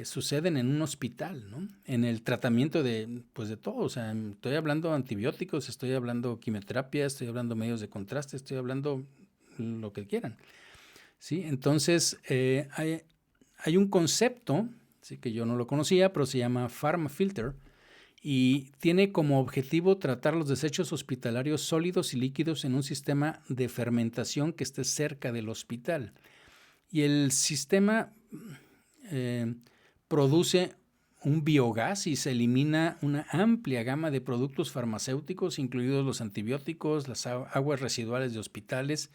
suceden en un hospital, ¿no? En el tratamiento de todo. O sea, estoy hablando de antibióticos, estoy hablando quimioterapia, estoy hablando medios de contraste, estoy hablando lo que quieran, ¿sí? Entonces, hay un concepto, sí, que yo no lo conocía, pero se llama PharmaFilter y tiene como objetivo tratar los desechos hospitalarios sólidos y líquidos en un sistema de fermentación que esté cerca del hospital. Y el sistema produce un biogás y se elimina una amplia gama de productos farmacéuticos, incluidos los antibióticos, las aguas residuales de hospitales.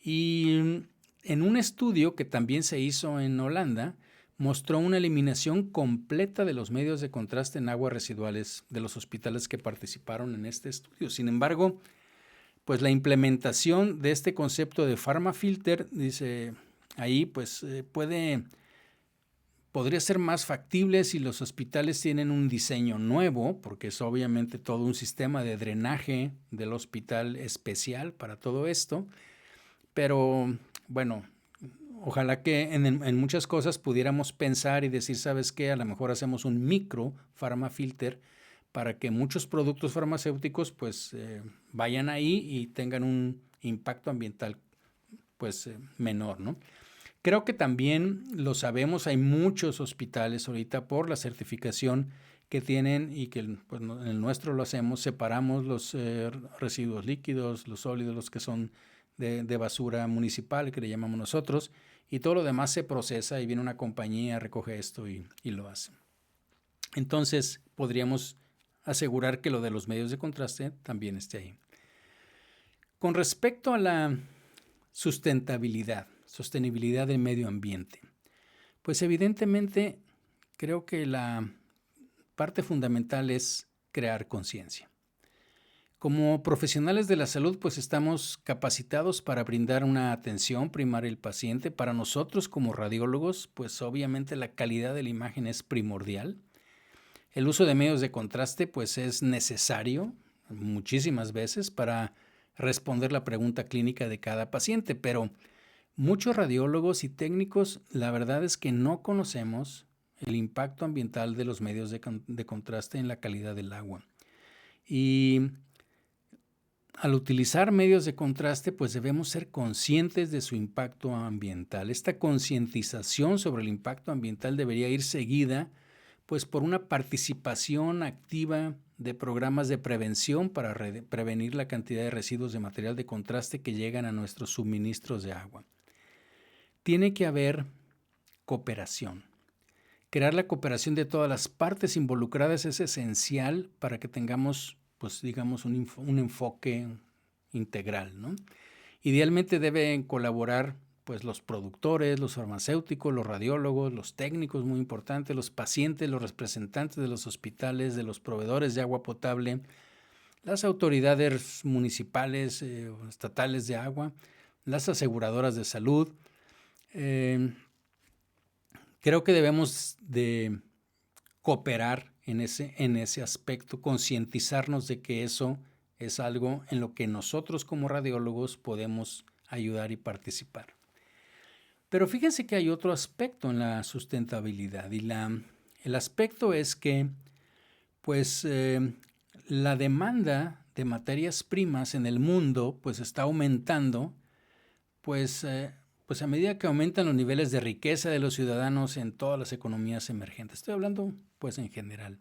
Y en un estudio que también se hizo en Holanda, mostró una eliminación completa de los medios de contraste en aguas residuales de los hospitales que participaron en este estudio. Sin embargo, pues la implementación de este concepto de PharmaFilter, dice ahí, pues podría ser más factible si los hospitales tienen un diseño nuevo, porque es obviamente todo un sistema de drenaje del hospital especial para todo esto. Pero bueno, ojalá que en muchas cosas pudiéramos pensar y decir, ¿sabes qué? A lo mejor hacemos un micro PharmaFilter para que muchos productos farmacéuticos pues vayan ahí y tengan un impacto ambiental pues menor, ¿no? Creo que también lo sabemos, hay muchos hospitales ahorita por la certificación que tienen y que pues, en el nuestro lo hacemos, separamos los residuos líquidos, los sólidos, los que son de basura municipal, que le llamamos nosotros, y todo lo demás se procesa y viene una compañía, recoge esto y lo hace. Entonces, podríamos asegurar que lo de los medios de contraste también esté ahí. Con respecto a la sostenibilidad del medio ambiente, pues evidentemente creo que la parte fundamental es crear conciencia. Como profesionales de la salud, pues estamos capacitados para brindar una atención primaria al paciente. Para nosotros como radiólogos, pues obviamente la calidad de la imagen es primordial. El uso de medios de contraste, pues es necesario muchísimas veces para responder la pregunta clínica de cada paciente, pero muchos radiólogos y técnicos, la verdad es que no conocemos el impacto ambiental de los medios de contraste en la calidad del agua. Y al utilizar medios de contraste, pues debemos ser conscientes de su impacto ambiental. Esta concientización sobre el impacto ambiental debería ir seguida, pues, por una participación activa de programas de prevención para prevenir la cantidad de residuos de material de contraste que llegan a nuestros suministros de agua. Tiene que haber cooperación. Crear la cooperación de todas las partes involucradas es esencial para que tengamos, pues digamos, un enfoque integral, ¿no? Idealmente deben colaborar pues los productores, los farmacéuticos, los radiólogos, los técnicos, muy importante, los pacientes, los representantes de los hospitales, de los proveedores de agua potable, las autoridades municipales o estatales de agua, las aseguradoras de salud. Creo que debemos de cooperar en ese aspecto, concientizarnos de que eso es algo en lo que nosotros como radiólogos podemos ayudar y participar. Pero fíjense que hay otro aspecto en la sustentabilidad y el aspecto es que pues la demanda de materias primas en el mundo pues está aumentando pues a medida que aumentan los niveles de riqueza de los ciudadanos en todas las economías emergentes. Estoy hablando pues en general.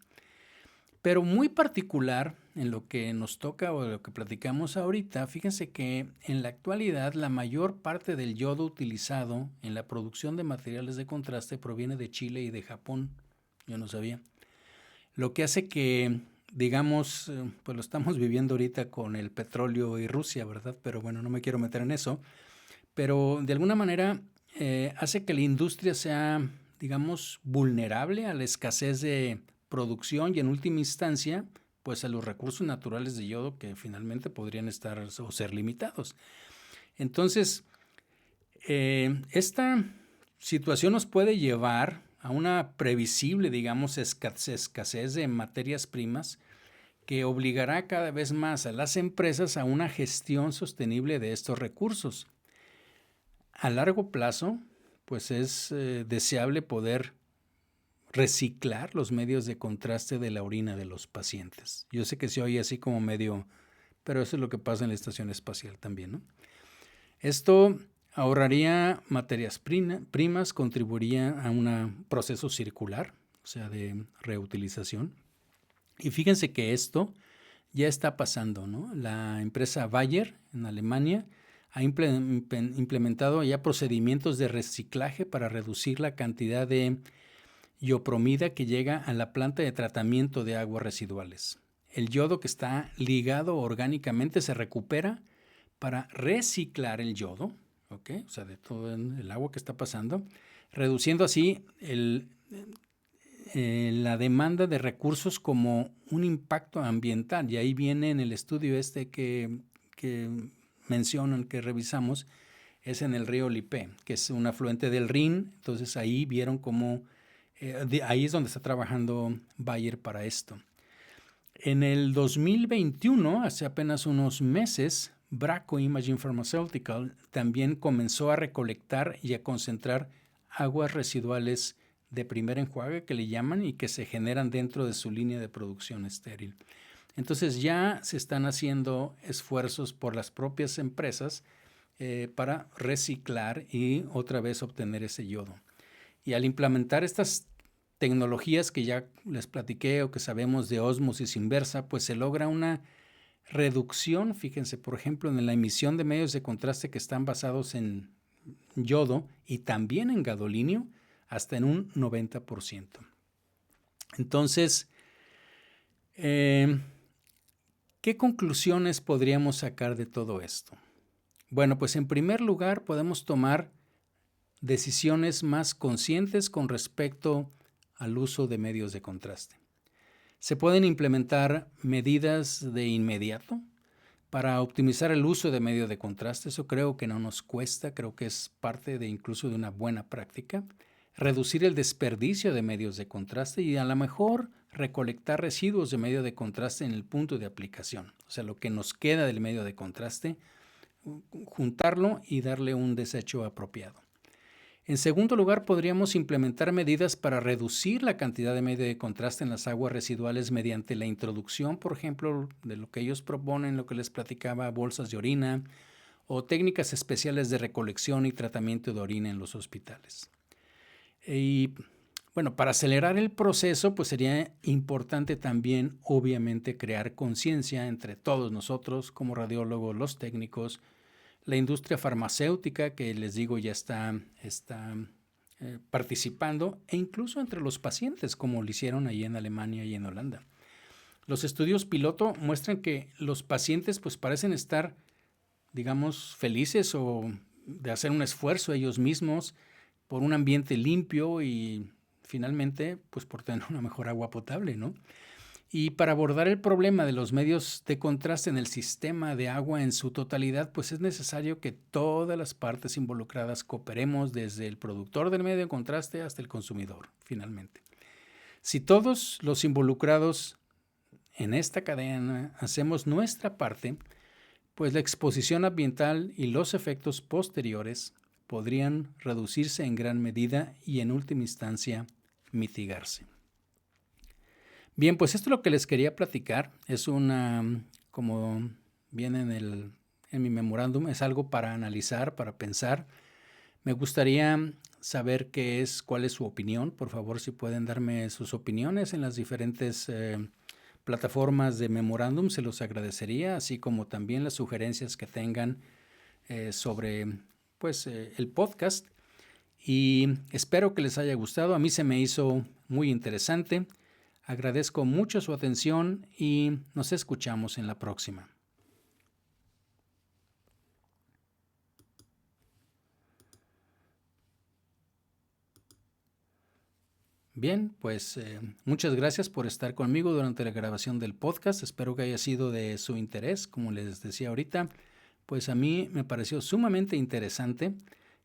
Pero muy particular en lo que nos toca o de lo que platicamos ahorita, fíjense que en la actualidad la mayor parte del yodo utilizado en la producción de materiales de contraste proviene de Chile y de Japón. Yo no sabía. Lo que hace que, digamos, pues lo estamos viviendo ahorita con el petróleo y Rusia, ¿verdad? Pero bueno, no me quiero meter en eso. Pero de alguna manera hace que la industria sea, digamos, vulnerable a la escasez de producción y en última instancia, pues a los recursos naturales de yodo que finalmente podrían estar o ser limitados. Entonces, esta situación nos puede llevar a una previsible, digamos, escasez de materias primas que obligará cada vez más a las empresas a una gestión sostenible de estos recursos. A largo plazo, pues es deseable poder reciclar los medios de contraste de la orina de los pacientes. Yo sé que se oye así como medio, pero eso es lo que pasa en la estación espacial también, ¿no? Esto ahorraría materias primas, contribuiría a un proceso circular, o sea, de reutilización. Y fíjense que esto ya está pasando, ¿no? La empresa Bayer en Alemania ha implementado ya procedimientos de reciclaje para reducir la cantidad de iopromida que llega a la planta de tratamiento de aguas residuales. El yodo que está ligado orgánicamente se recupera para reciclar el yodo, ¿okay? O sea, de todo el agua que está pasando, reduciendo así la demanda de recursos como un impacto ambiental. Y ahí viene en el estudio que mencionan, que revisamos, es en el río Lippe, que es un afluente del Rin. Entonces ahí vieron cómo, ahí es donde está trabajando Bayer para esto. En el 2021, hace apenas unos meses, Bracco Imaging Pharmaceutical también comenzó a recolectar y a concentrar aguas residuales de primer enjuague, que le llaman, y que se generan dentro de su línea de producción estéril. Entonces ya se están haciendo esfuerzos por las propias empresas para reciclar y otra vez obtener ese yodo. Y al implementar estas tecnologías que ya les platiqué o que sabemos de ósmosis inversa, pues se logra una reducción, fíjense, por ejemplo, en la emisión de medios de contraste que están basados en yodo y también en gadolinio, hasta en un 90%. Entonces, ¿qué conclusiones podríamos sacar de todo esto? Bueno, pues en primer lugar podemos tomar decisiones más conscientes con respecto al uso de medios de contraste. Se pueden implementar medidas de inmediato para optimizar el uso de medios de contraste. Eso creo que no nos cuesta, creo que es parte de incluso de una buena práctica. Reducir el desperdicio de medios de contraste y a lo mejor recolectar residuos de medio de contraste en el punto de aplicación. O sea, lo que nos queda del medio de contraste, juntarlo y darle un desecho apropiado. En segundo lugar, podríamos implementar medidas para reducir la cantidad de medio de contraste en las aguas residuales mediante la introducción, por ejemplo, de lo que ellos proponen, lo que les platicaba, bolsas de orina o técnicas especiales de recolección y tratamiento de orina en los hospitales. Y bueno, para acelerar el proceso, pues sería importante también, obviamente, crear conciencia entre todos nosotros, como radiólogos, los técnicos, la industria farmacéutica, que les digo ya está participando, e incluso entre los pacientes, como lo hicieron ahí en Alemania y en Holanda. Los estudios piloto muestran que los pacientes pues parecen estar, digamos, felices o de hacer un esfuerzo ellos mismos por un ambiente limpio y finalmente pues por tener una mejor agua potable, ¿no? Y para abordar el problema de los medios de contraste en el sistema de agua en su totalidad, pues es necesario que todas las partes involucradas cooperemos, desde el productor del medio de contraste hasta el consumidor, finalmente. Si todos los involucrados en esta cadena hacemos nuestra parte, pues la exposición ambiental y los efectos posteriores podrían reducirse en gran medida y en última instancia mitigarse. Bien, pues esto es lo que les quería platicar. Es como viene en mi memorándum, es algo para analizar, para pensar. Me gustaría saber cuál es su opinión. Por favor, si pueden darme sus opiniones en las diferentes plataformas de memorándum, se los agradecería, así como también las sugerencias que tengan sobre el podcast. Y espero que les haya gustado. A mí se me hizo muy interesante. Agradezco mucho su atención y nos escuchamos en la próxima. Bien, pues muchas gracias por estar conmigo durante la grabación del podcast. Espero que haya sido de su interés. Como les decía ahorita, pues a mí me pareció sumamente interesante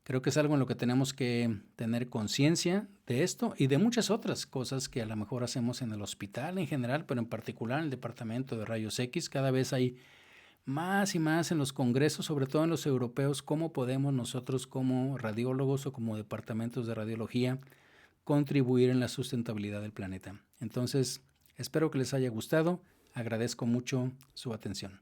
Creo que es algo en lo que tenemos que tener conciencia de esto y de muchas otras cosas que a lo mejor hacemos en el hospital en general, pero en particular en el departamento de rayos X. Cada vez hay más y más en los congresos, sobre todo en los europeos, cómo podemos nosotros como radiólogos o como departamentos de radiología contribuir en la sustentabilidad del planeta. Entonces, espero que les haya gustado. Agradezco mucho su atención.